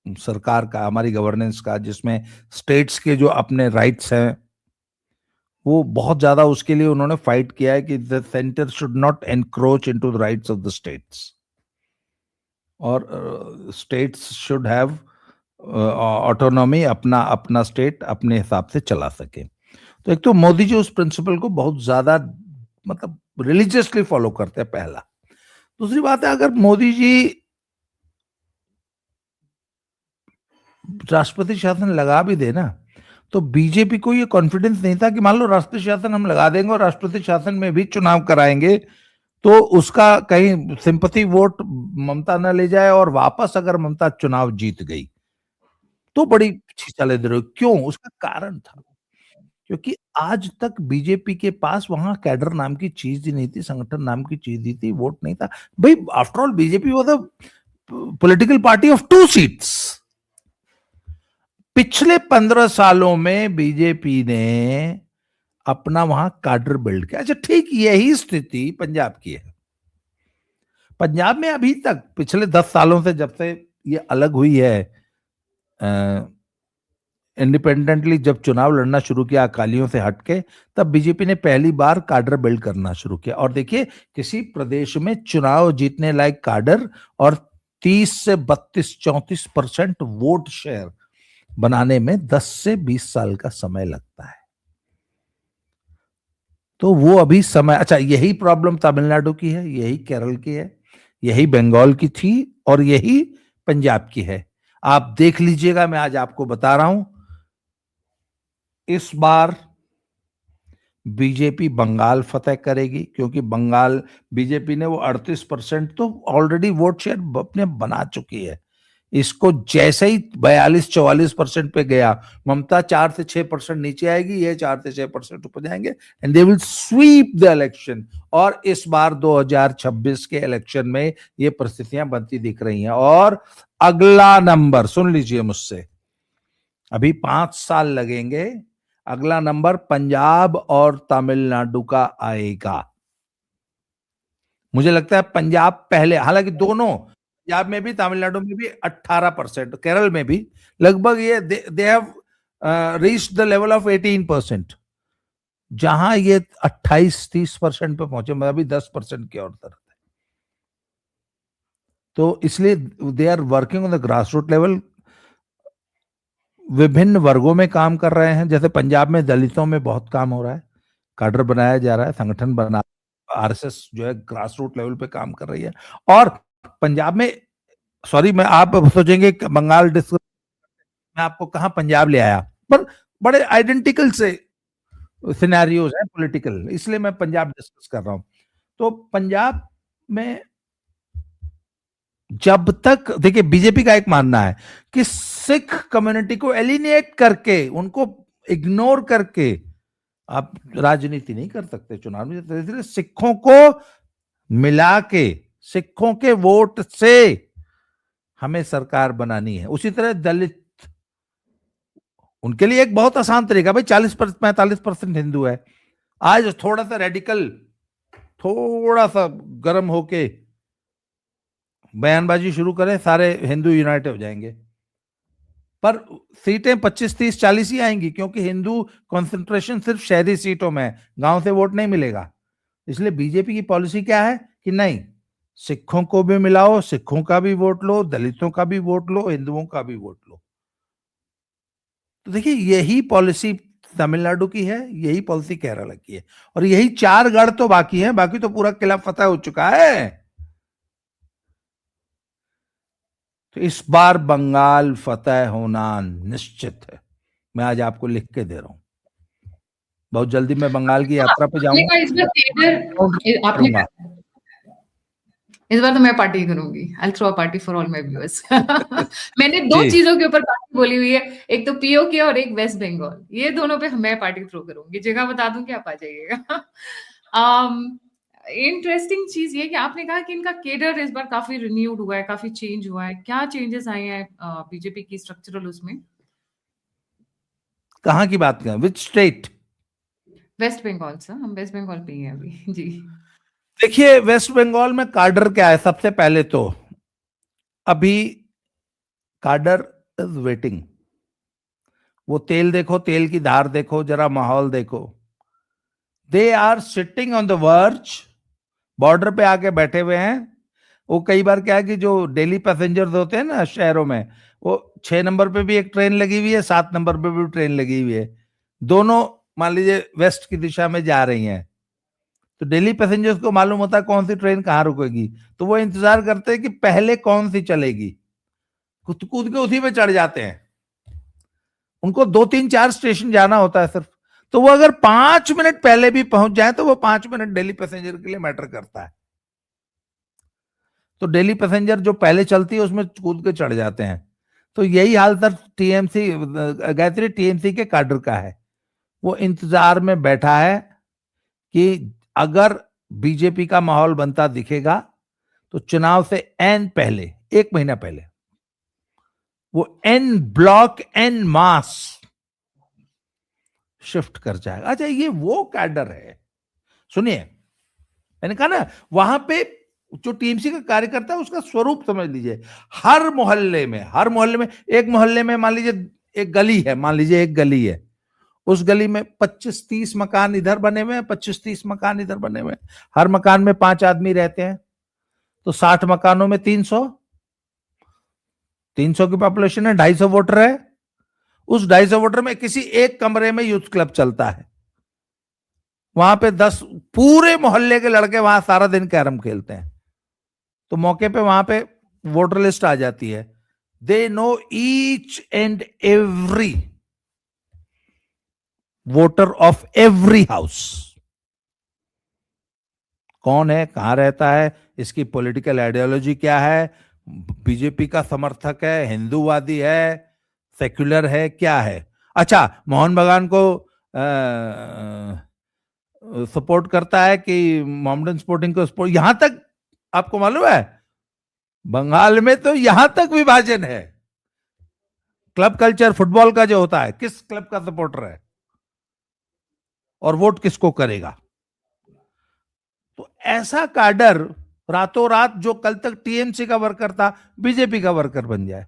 S2: सरकार का, हमारी गवर्नेंस का, जिसमें स्टेट्स के जो अपने राइट्स हैं, वो बहुत ज्यादा उसके लिए उन्होंने फाइट किया है कि the centre should not encroach into the rights of the states, और स्टेट्स शुड हैव ऑटोनॉमी, अपना अपना स्टेट अपने हिसाब से चला सके। तो एक तो मोदी जी उस प्रिंसिपल को बहुत ज्यादा मतलब रिलीजियसली फॉलो करते हैं, पहला। दूसरी बात है, अगर मोदी जी राष्ट्रपति शासन लगा भी दे ना, तो बीजेपी को ये कॉन्फिडेंस नहीं था कि मान लो राष्ट्रपति शासन हम लगा देंगे और राष्ट्रपति शासन में भी चुनाव कराएंगे तो उसका कहीं सिंपैथी वोट ममता न ले जाए, और वापस अगर ममता चुनाव जीत गई तो बड़ी छिछले दर। क्यों? उसका कारण था, क्योंकि आज तक बीजेपी के पास वहां कैडर नाम की चीज ही नहीं थी, संगठन नाम की चीज ही थी, वोट नहीं था भाई। After all BJP was the political party of 2 seats. पिछले 15 सालों में बीजेपी ने अपना वहां काडर बिल्ड किया। अच्छा ठीक, यही स्थिति पंजाब की है। पंजाब में अभी तक पिछले 10 सालों से, जब से ये अलग हुई है, इंडिपेंडेंटली जब चुनाव लड़ना शुरू किया अकालियों से हटके, तब बीजेपी ने पहली बार काडर बिल्ड करना शुरू किया। और देखिए, किसी प्रदेश में चुनाव जीतने लायक काडर और 30 से 32-34% वोट शेयर बनाने में 10 से 20 साल का समय लगता है। तो वो अभी समय, अच्छा यही प्रॉब्लम तमिलनाडु की है, यही केरल की है, यही बंगाल की थी, और यही पंजाब की है। आप देख लीजिएगा, मैं आज आपको बता रहा हूं, इस बार बीजेपी बंगाल फतेह करेगी, क्योंकि बंगाल बीजेपी ने वो 38% तो ऑलरेडी वोट शेयर अपने बना चुकी है। इसको जैसे ही 42-44% पे गया, ममता 4 से 6% नीचे आएगी, ये 4 से 6% ऊपर जाएंगे, and they will sweep the election. और इस बार 2026 के इलेक्शन में ये परिस्थितियां बनती दिख रही हैं। और अगला नंबर सुन लीजिए मुझसे, अभी 5 साल लगेंगे, अगला नंबर पंजाब और तमिलनाडु का आएगा। मुझे लगता है पंजाब पहले, हालांकि दोनों, पंजाब में भी तमिलनाडु में भी 18%, केरल में भी लगभग, ये they have reached the level of 18%, जहां ये 28-30% पे पहुंचे, मतलब अभी 10% की और तरफ है। तो इसलिए they are working on the grass root level, विभिन्न वर्गों में काम कर रहे हैं। जैसे पंजाब में दलितों में बहुत काम हो रहा है, काडर बनाया जा रहा है, संगठन बना, आरएसएस जो है ग्रास रूट लेवल पे काम कर रही है। और पंजाब में, सॉरी, मैं, आप सोचेंगे बंगाल डिस्कस, मैं आपको कहां पंजाब ले आया, पर बड़े आइडेंटिकल से सिनेरियोज हैं पॉलिटिकल, इसलिए मैं पंजाब डिस्कस कर रहा हूं। तो पंजाब में जब तक, देखिए बीजेपी का एक मानना है कि सिख कम्युनिटी को एलिनेट करके, उनको इग्नोर करके आप राजनीति नहीं कर सकते चुनाव में। इसलिए सिखों को मिला के, सिखों के वोट से हमें सरकार बनानी है। उसी तरह दलित, उनके लिए एक बहुत आसान तरीका, भाई 40-45% हिंदू है, आज थोड़ा सा रेडिकल, थोड़ा सा गर्म होके बयानबाजी शुरू करें, सारे हिंदू यूनाइटेड हो जाएंगे। पर सीटें 25-30-40 ही आएंगी, क्योंकि हिंदू कंसंट्रेशन सिर्फ शहरी सीटों में है, गांव से वोट नहीं मिलेगा। इसलिए बीजेपी की पॉलिसी क्या है कि नहीं, सिखों को भी मिलाओ, सिखों का भी वोट लो, दलितों का भी वोट लो, हिंदुओं का भी वोट लो। तो देखिए, यही पॉलिसी तमिलनाडु की है, यही पॉलिसी केरल की है, और यही 4 गढ़ तो बाकी है, बाकी तो पूरा किला फतेह हो चुका है। तो इस बार बंगाल फतेह होना निश्चित है, मैं आज आपको लिख के दे रहा हूं। बहुत जल्दी मैं बंगाल की यात्रा पे जाऊंगा,
S1: आपने इस बार तो मैं पार्टी करूंगी, I throw a party for all my viewers. मैंने 2 चीजों के ऊपर पार्टी बोली हुई है, एक तो पीओके और एक वेस्ट बंगाल, ये दोनों पे मैं पार्टी थ्रो करूंगी। जगह बता दूं कि आप आ जाइएगा। इंटरेस्टिंग चीज ये कि आपने कहा कि इनका केडर इस बार काफी रिन्यूड हुआ है, काफी चेंज हुआ है। क्या चेंजेस आए हैं बीजेपी की स्ट्रक्चरल उसमें?
S2: कहाँ की बात करें, which state?
S1: West Bengal sir, हम वेस्ट बंगाल पे ही हैं अभी। जी।
S2: देखिए वेस्ट बंगाल में कार्डर क्या है, सबसे पहले तो अभी कार्डर इज वेटिंग। वो तेल देखो, तेल की धार देखो, जरा माहौल देखो। They are sitting on the verge, border पे आके बैठे हुए हैं। वो कई बार क्या है कि जो डेली पैसेंजर्स होते हैं ना शहरों में, वो 6 नंबर पे भी एक ट्रेन लगी हुई है, 7 नंबर पे भी ट्रेन लगी हुई है, दोनों मान लीजिए वेस्ट की दिशा में जा रही हैं। तो डेली पैसेंजर्स को मालूम होता है कौन सी ट्रेन कहाँ रुकेगी, तो वो इंतजार करते हैं कि पहले कौन सी चलेगी, कूद कूद के उसी में चढ़ जाते हैं। उनको 2 3 4 स्टेशन जाना होता है सिर्फ, तो वो अगर 5 मिनट पहले भी पहुंच जाए तो वो 5 मिनट डेली पैसेंजर के लिए मैटर करता है। तो डेली पैसेंजर जो पहले चलती है उसमें कूद के चढ़ जाते हैं। तो यही हाल सर टीएमसी, गायत्री टीएमसी के काडर का है। वो इंतजार में बैठा है कि अगर बीजेपी का माहौल बनता दिखेगा तो चुनाव से एन पहले, 1 महीना पहले, वो एन ब्लॉक एन मास शिफ्ट कर जाएगा। अच्छा, ये वो कैडर है। सुनिए, मैंने कहा ना, वहां पे जो टीएमसी का कार्यकर्ता है उसका स्वरूप समझ लीजिए। हर मोहल्ले में एक मोहल्ले में मान लीजिए एक गली है, मान लीजिए एक गली है, उस गली में 25 30 मकान इधर बने हुए हैं, 25 30 मकान इधर बने हुए हैं। हर मकान में 5 आदमी रहते हैं, तो 60 मकानों में 300 की पॉपुलेशन है, 250 वोटर है। उस 250 वोटर में किसी एक कमरे में यूथ क्लब चलता है, वहां पे 10 पूरे मोहल्ले के लड़के वहां सारा दिन कैरम खेलते हैं। तो मौके पे वहां पे वोटर लिस्ट आ जाती है। They know each and every voter of every house, कौन है, कहां रहता है, इसकी पॉलिटिकल आइडियोलॉजी क्या है, बीजेपी का समर्थक है, हिंदूवादी है, सेक्युलर है, क्या है। अच्छा, मोहन बागान को सपोर्ट करता है कि मोहम्मडन स्पोर्टिंग को सपोर्ट, यहां तक आपको मालूम है बंगाल में तो यहां तक विभाजन है। क्लब कल्चर फुटबॉल का जो होता है, किस क्लब का सपोर्टर है और वोट किसको करेगा। तो ऐसा काडर रातों रात, जो कल तक टीएमसी का वर्कर था, बीजेपी का वर्कर बन जाए,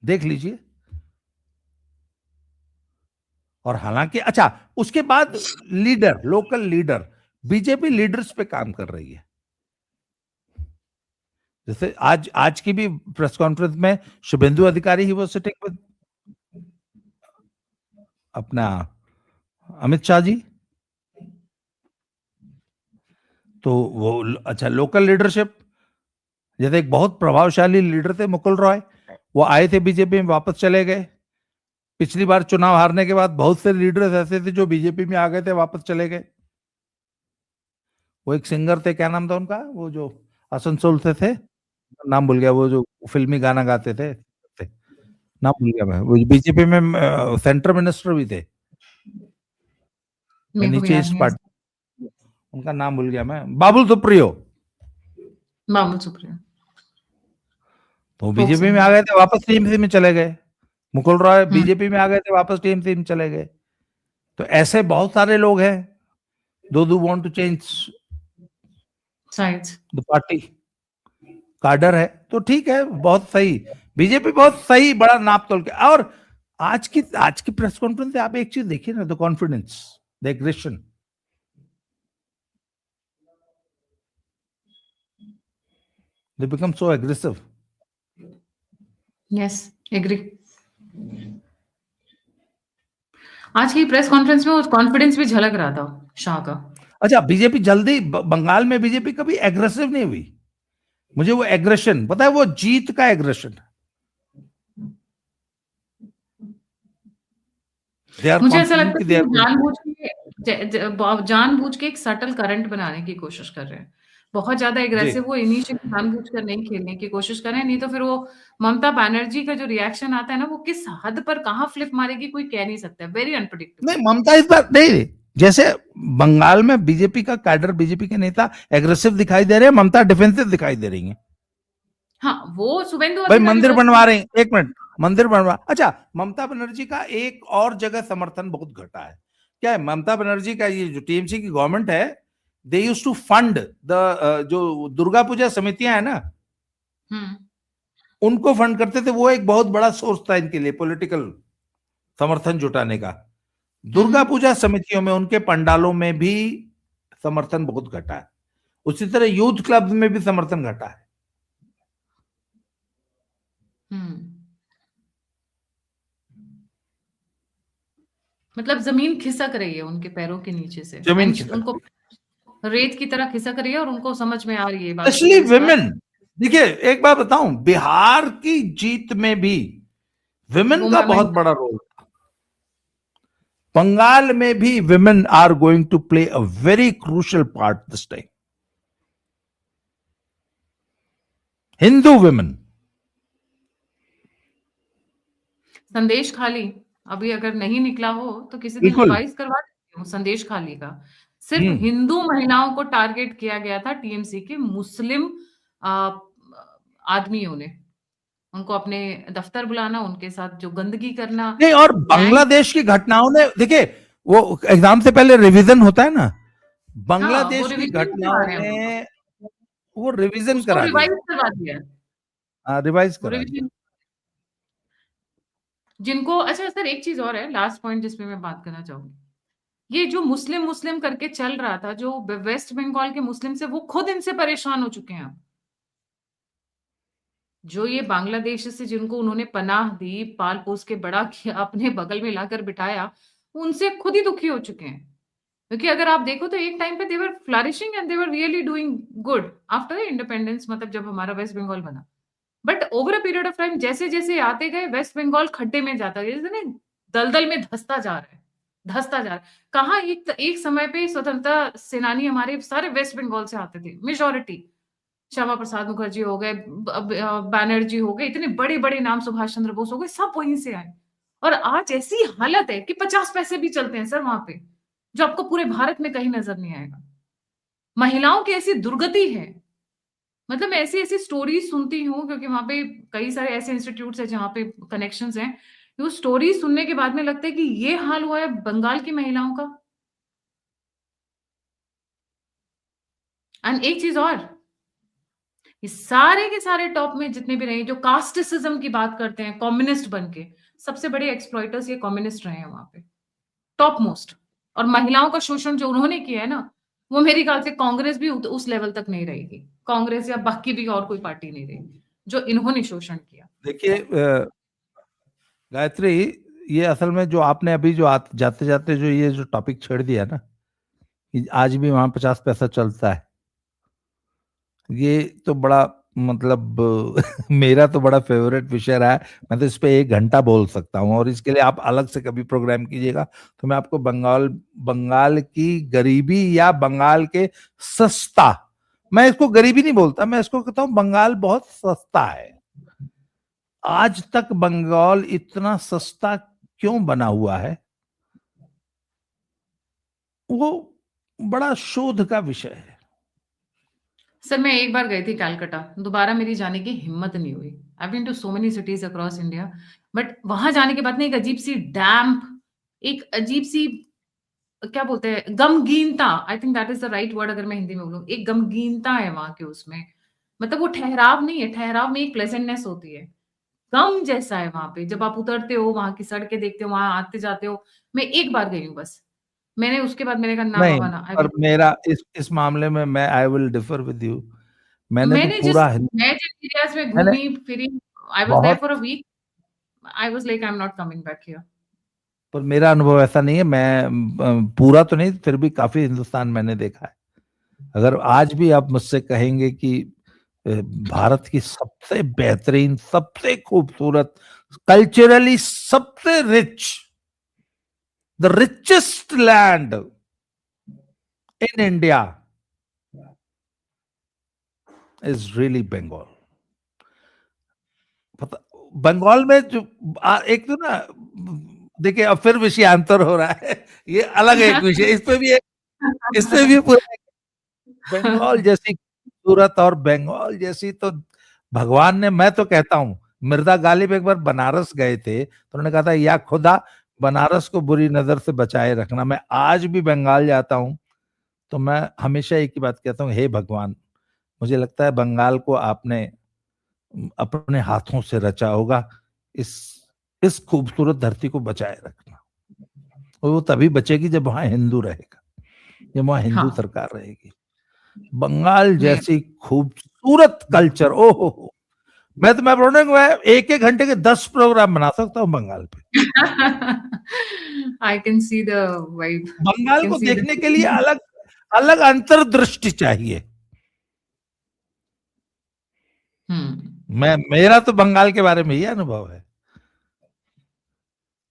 S2: देख लीजिए। और हालांकि अच्छा, उसके बाद leader, local leader, BJP leaders पे काम कर रही है। जैसे आज की भी प्रेस कॉन्फ्रेंस में शुभेंदु अधिकारी ही वो सिटिंग विद अपना अमित शाह जी। तो वो अच्छा, लोकल लीडरशिप, जैसे एक बहुत प्रभावशाली लीडर थे मुकुल रॉय, वो आए थे बीजेपी में, वापस चले गए। पिछली बार चुनाव हारने के बाद बहुत से लीडर्स ऐसे थे जो बीजेपी में आ गए थे, वापस चले गए। वो एक सिंगर थे, क्या नाम था उनका, वो जो आसनसोल से थे, नाम भूल गया, वो जो फिल्मी गाना गाते थे, नाम भूल गया मैं। वो बीजेपी में सेंटर मिनिस्टर भी थे,
S1: मेरे को भी
S2: नीचे
S1: याद
S2: इस
S1: नहीं है।
S2: पार्टी, उनका नाम भूल गया मैं, बाबुल सुप्रियो।
S1: बाबुल सुप्रियो
S2: तो
S1: फोक
S2: बीजेपी में आ
S1: सिंगर।
S2: गए थे, वापस टीएमसी में चले गए। मुकुल रॉय
S1: हम्म।
S2: बीजेपी में आ गए थे, वापस टीएमसी में चले गए। तो ऐसे बहुत सारे लोग हैं, though do want to change
S1: sides.
S2: The party. Cadre है तो ठीक है, बहुत सही, बीजेपी बहुत सही, बड़ा नाप तोल के। और आज की प्रेस कॉन्फ्रेंस से आप एक चीज देखिए ना, the confidence, the aggression, they become so aggressive.
S1: Yes, agree. आज की प्रेस कॉन्फ्रेंस में वो कॉन्फिडेंस भी झलक रहा था शाह का।
S2: अच्छा, बीजेपी जल्दी, बंगाल में बीजेपी कभी एग्रेसिव नहीं हुई। मुझे वो एग्रेशन पता है, वो जीत का एग्रेशन।
S1: मुझे ऐसा लगता है कि जानबूझ के एक सटल करंट बनाने की कोशिश कर रहे हैं। बहुत ज्यादा
S2: जी,
S1: एग्रेसिव वो इनिशियली जानबूझ कर नहीं खेलने की कोशिश कर रहे हैं, नहीं तो फिर वो ममता बनर्जी का जो रिएक्शन आता है ना, वो किस हद पर कहाँ फ्लिप मारेगी कोई कह नहीं सकता। Very unpredictable.
S2: नहीं ममता इस बार नहीं, जैसे बंगाल में बीजेपी का कैडर, बीजेपी के नेता एग्रेसिव दिखाई दे रहे हैं, ममता डिफेंसिव दिखाई दे रही हैं।
S1: हाँ, वो शुभेंदु
S2: भाई
S1: अधिकारी
S2: मंदिर
S1: बस
S2: बनवा रहे हैं, एक मिनट, मंदिर बनवा, अच्छा ममता बनर्जी का एक और जगह समर्थन बहुत घटा है। क्या है, ममता बनर्जी का ये जो टीएमसी की गवर्नमेंट है, they used to fund the जो दुर्गा पूजा समितियां है ना, उनको फंड करते थे। वो एक बहुत बड़ा सोर्स था इनके लिए पॉलिटिकल समर्थन जुटाने का। दुर्गा पूजा समितियों में, उनके पंडालों में भी समर्थन बहुत घटा है। उसी तरह यूथ क्लब में भी समर्थन घटा है।
S1: मतलब जमीन खिसक रही है उनके पैरों के नीचे से,
S2: जमीन
S1: उनको रेत की तरह खिसक रही है, और उनको समझ में आ रही है बात।
S2: Specially women. देखिए एक बात बताऊं, बिहार की जीत में भी विमेन का बहुत बड़ा रोल था। बंगाल में भी women are going to play a very crucial part this time. Hindu women.
S1: संदेश खाली अभी अगर नहीं निकला हो तो किसी दिन रिवाइज करवा देती हूँ संदेश खाली का। सिर्फ हिंदू महिलाओं को टारगेट किया गया था टीएमसी के मुस्लिम आदमियों ने, उनको अपने दफ्तर बुलाना, उनके साथ जो गंदगी करना।
S2: नहीं, और बांग्लादेश की घटनाओं ने, देखिए वो एग्जाम से पहले रिवीजन होता है ना, बांग्लादेश की घटनाओं ने वो रिवीजन करा दिया,
S1: रिवाइज करवा दिया,
S2: रिवाइज करा दिया।
S1: जिनको, अच्छा सर एक चीज और है, लास्ट पॉइंट जिसमें मैं बात करना चाहूंगी, ये जो मुस्लिम मुस्लिम करके चल रहा था, जो वेस्ट बंगाल के मुस्लिम से, वो खुद इनसे परेशान हो चुके हैं। जो ये बांग्लादेश से जिनको उन्होंने पनाह दी, पाल पोस के बड़ा किया, अपने बगल में लाकर बिठाया, उनसे खुद ही दुखी हो चुके हैं। क्योंकि अगर आप देखो तो एक टाइम पे they were flourishing and they were really doing good after independence, मतलब जब हमारा वेस्ट बंगाल बना। But over a period of time जैसे जैसे आते गए, वेस्ट बंगाल खड्डे में जाता गया, जैसे दलदल में धंसता जा रहा है, धंसता जा रहा है। कहाँ एक समय पे स्वतंत्रता सेनानी हमारे सारे वेस्ट बंगाल से आते थे, मेजोरिटी। श्यामा प्रसाद मुखर्जी हो गए, बैनर्जी हो गए, इतने बड़े बड़े नाम, सुभाष चंद्र बोस हो गए, सब वहीं से आए। और आज ऐसी हालत है कि 50 पैसे भी चलते हैं सर वहां पे, जो आपको पूरे भारत में कहीं नजर नहीं आएगा। महिलाओं की ऐसी दुर्गति है, मतलब मैं ऐसी ऐसी स्टोरीज सुनती हूँ, क्योंकि वहां पे कई सारे ऐसे इंस्टीट्यूट्स हैं जहाँ पे कनेक्शंस हैं। वो स्टोरीज सुनने के बाद में लगता है कि ये हाल हुआ है बंगाल की महिलाओं का। एंड एक चीज और, ये सारे के सारे टॉप में जितने भी रहे, जो कास्टिसिज्म की बात करते हैं कम्युनिस्ट बन के, सबसे बड़े एक्सप्लॉइटर्स ये कम्युनिस्ट रहे हैं वहां पे, टॉप मोस्ट। और महिलाओं का शोषण जो उन्होंने किया है ना, वो मेरी ख्याल से कांग्रेस भी उस लेवल तक नहीं रहेगी, कांग्रेस या बाकी भी और कोई पार्टी नहीं रहेगी जो इन्होंने शोषण किया।
S2: देखिए गायत्री, ये असल में जो आपने अभी जो जाते जाते जो ये जो टॉपिक छेड़ दिया ना, कि आज भी वहां 50 पैसा चलता है, ये तो बड़ा मतलब मेरा तो बड़ा फेवरेट विषय रहा है। मैं तो इस पे 1 घंटा बोल सकता हूँ, और इसके लिए आप अलग से कभी प्रोग्राम कीजिएगा तो मैं आपको बंगाल की गरीबी या बंगाल के सस्ता, मैं इसको गरीबी नहीं बोलता, मैं इसको कहता हूँ बंगाल बहुत सस्ता है। आज तक बंगाल इतना सस्ता क्यों बना हुआ है, वो बड़ा शोध का विषय है।
S1: सर मैं एक बार गई थी कलकत्ता, दोबारा मेरी जाने की हिम्मत नहीं हुई। I been to so many cities across India, but वहां जाने के बाद ना एक अजीब सी डैम्प, एक अजीब सी, क्या बोलते हैं, गमगीनता, I think that is the right word अगर मैं हिंदी में बोलूं, एक गमगीनता है वहां के उसमें। मतलब वो ठहराव नहीं है, ठहराव में एक प्लेजेंटनेस होती है, गम जैसा है वहां पे। जब आप उतरते हो, वहां की सड़कें देखते हो, वहां आते जाते हो। मैं एक बार गई हूँ बस, मैंने उसके बाद मैंने कहा ना
S2: नहीं,
S1: बाबा ना,
S2: पर मेरा इस मामले में मैं I will differ with you. मैंने तो
S1: जिस
S2: पूरा
S1: मैं जिन एरियाज में
S2: मैंने
S1: घूमी फिरी, आई वाज देयर
S2: बहुत,
S1: for a week, I was like I am not coming back here.
S2: पर मेरा अनुभव ऐसा नहीं है। मैं पूरा तो नहीं, फिर भी काफी हिंदुस्तान मैंने देखा है। अगर आज भी आप मुझसे कहेंगे कि भारत की सबसे बेहतरीन, सबसे खूबसूरत, कल्चरली सबसे rich, the richest land in India is really Bengal. Bengal में जो एक तो ना, देखिए अब फिर विषयांतर हो रहा है, ये अलग एक विषय, इस पे भी पूरा बंगाल जैसी खूबसूरत और बंगाल जैसी तो भगवान ने, मैं तो कहता हूं, मिर्जा गालिब एक बार बनारस गए थे तो उन्होंने कहा था या खुदा बनारस को बुरी नजर से बचाए रखना। मैं आज भी बंगाल जाता हूं तो मैं हमेशा एक ही बात कहता हूँ, हे भगवान, मुझे लगता है बंगाल को आपने अपने हाथों से रचा होगा, इस इस खूबसूरत धरती को बचाए रखना। और वो तभी बचेगी जब वहां हिंदू रहेगा, जब वहां हिंदू
S1: हाँ
S2: सरकार रहेगी। बंगाल
S1: नहीं
S2: जैसी खूबसूरत कल्चर, ओहो, मैं बोल रहा हूँ, मैं एक एक घंटे के 10 प्रोग्राम बना सकता हूँ बंगाल पे।
S1: I can see the vibe. I
S2: Bengal
S1: can
S2: को
S1: see the
S2: देखने के लिए अलग अलग अंतर्दृष्टि चाहिए। मेरा तो बंगाल के बारे में ये अनुभव है।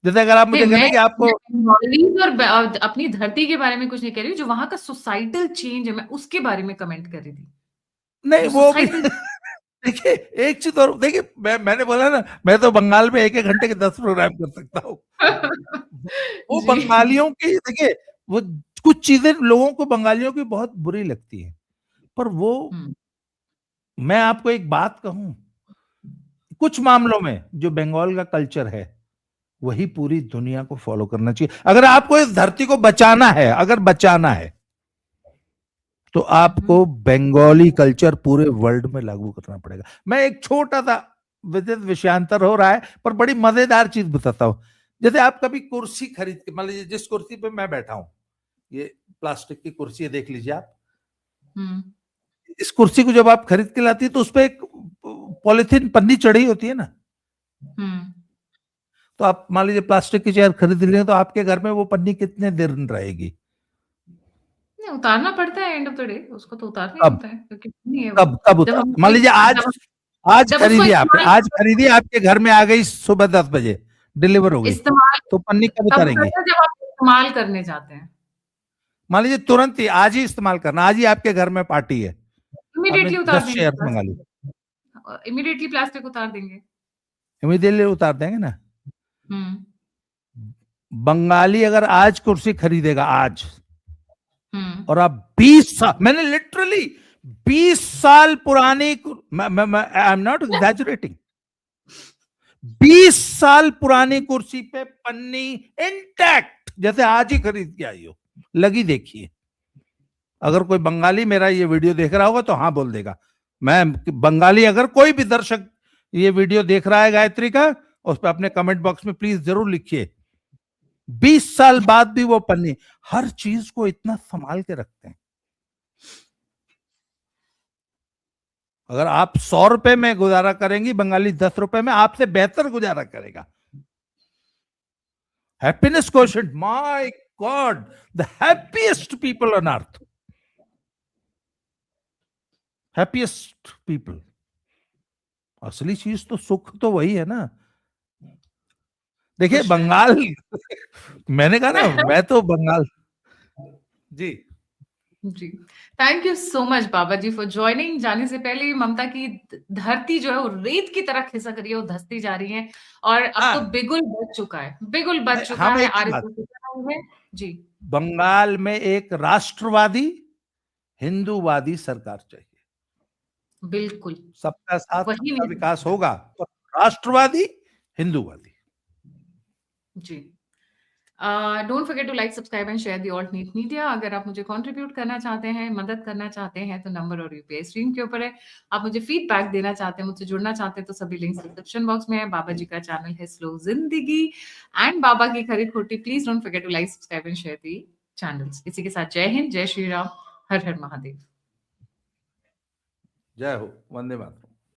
S2: जैसे अगर आप
S1: नहीं
S2: मुझे
S1: मैं
S2: कहते कि आपको
S1: बंगालीज और अपनी धरती के बारे में कुछ नहीं कह रही हूँ, जो वहां का सोसाइटल चेंज है मैं उसके बारे में कमेंट कर रही थी।
S2: नहीं
S1: जो
S2: वो भी
S1: सोसाइटल
S2: देखिए, एक चीज और देखिए, मैंने बोला ना, मैं तो बंगाल में एक एक घंटे के 10 प्रोग्राम कर सकता हूँ। वो
S1: जी
S2: बंगालियों की देखिए, वो कुछ चीजें लोगों को बंगालियों की बहुत बुरी लगती है, पर वो, मैं आपको एक बात कहूं, कुछ मामलों में जो बंगाल का कल्चर है वही पूरी दुनिया को फॉलो करना चाहिए। अगर आपको इस धरती को बचाना है, अगर बचाना है, तो आपको बंगाली कल्चर पूरे वर्ल्ड में लागू करना पड़ेगा। मैं एक छोटा सा विषयांतर हो रहा है पर बड़ी मजेदार चीज बताता हूं। जैसे आप कभी कुर्सी खरीद के, मान लीजिए जिस कुर्सी पे मैं बैठा हूं, ये प्लास्टिक की कुर्सी है, देख लीजिए आप। इस कुर्सी को जब आप खरीद के लाती है तो उस पर एक पॉलिथीन पन्नी चढ़ी होती है ना। तो आप मान लीजिए प्लास्टिक की चेयर खरीद लिए तो आपके घर में वो पन्नी कितने दिन रहेगी?
S1: नहीं, उतारना पड़ता है एंड ऑफ द डे, उसको तो उतारना ही
S2: कब
S1: होता है क्योंकि नहीं है वो।
S2: कब
S1: जब
S2: उतार,
S1: हम
S2: मान लीजिए आज,
S1: जब
S2: आज
S1: जब उसको
S2: खरीदी आपने,
S1: इस्तेमाल
S2: आज खरीदी आपके घर में आ गई, सुबह 10 बजे डिलीवर हो गई,
S1: इस्तेमाल
S2: तो पन्नी कब
S1: तब
S2: उतारेंगे?
S1: करते हैं जब आप इस्तेमाल करने जाते हैं।
S2: मान लीजिए तुरंत ही आज ही इस्तेमाल करना, आज ही आपके घर में पार्टी है, आपने
S1: इमीडिएटली उतार
S2: 10
S1: देंगे
S2: चेयर मंगा ली,
S1: इमीडिएटली प्लास्टिक उतार देंगे।
S2: इमीडिएटली उतार देंगे ना।
S1: हम्म
S2: बंगाली अगर आज कुर्सी खरीदेगा आज,
S1: हम्म
S2: और आप 20 साल, मैंने लिटरली 20 साल पुरानी, आई एम नॉट एग्जैजरेटिंग, 20 साल पुरानी कुर्सी पे पन्नी इंटैक्ट जैसे आज ही खरीद के आई हो, लगी देखिए। अगर कोई बंगाली मेरा ये वीडियो देख रहा होगा तो हाँ बोल देगा। मैं बंगाली, अगर कोई भी दर्शक ये वीडियो देख रहा है गायत्री का, उस पर अपने कमेंट बॉक्स में प्लीज जरूर लिखिए, 20 साल बाद भी वो पन्नी, हर चीज को इतना संभाल के रखते हैं। अगर आप 100 रुपए में गुजारा करेंगी, बंगाली 10 रुपए में आपसे बेहतर गुजारा करेगा। Happiness quotient, my God, the happiest people on earth, happiest people. असली चीज तो सुख तो वही है ना। देखिए बंगाल मैंने कहा ना, मैं तो बंगाल जी
S1: जी। थैंक यू सो मच बाबा जी फॉर ज्वाइनिंग। जाने से पहले ममता की धरती जो है वो रेत की तरह खिसक रही है, वो धंसती जा रही है और अब तो
S2: हाँ,
S1: बिगुल बच चुका है, बिगुल बच चुका
S2: हम
S1: है।
S2: एक ही बात,
S1: आरएसएस है जी।
S2: बंगाल में एक राष्ट्रवादी हिंदूवादी सरकार चाहिए।
S1: बिल्कुल
S2: सबका साथ
S1: वही
S2: सबका
S1: नहीं।
S2: विकास होगा, तो राष्ट्रवादी हिंदूवादी।
S1: जी। Don't forget to like subscribe and share the alt neat media. अगर आप मुझे कंट्रीब्यूट करना चाहते हैं, मदद करना चाहते हैं तो नंबर और यूपीआई स्क्रीन के ऊपर है। आप मुझे फीडबैक देना चाहते हैं, मुझसे जुड़ना चाहते हैं तो सभी लिंक्स डिस्क्रिप्शन बॉक्स में है। बाबा जी का चैनल है स्लो जिंदगी एंड बाबा की खरी खोटी। Please don't forget to like subscribe and share the channels. इसी के साथ जय हिंद, जय श्री राम, हर हर महादेव।
S2: जय हो, वंदे मातरम।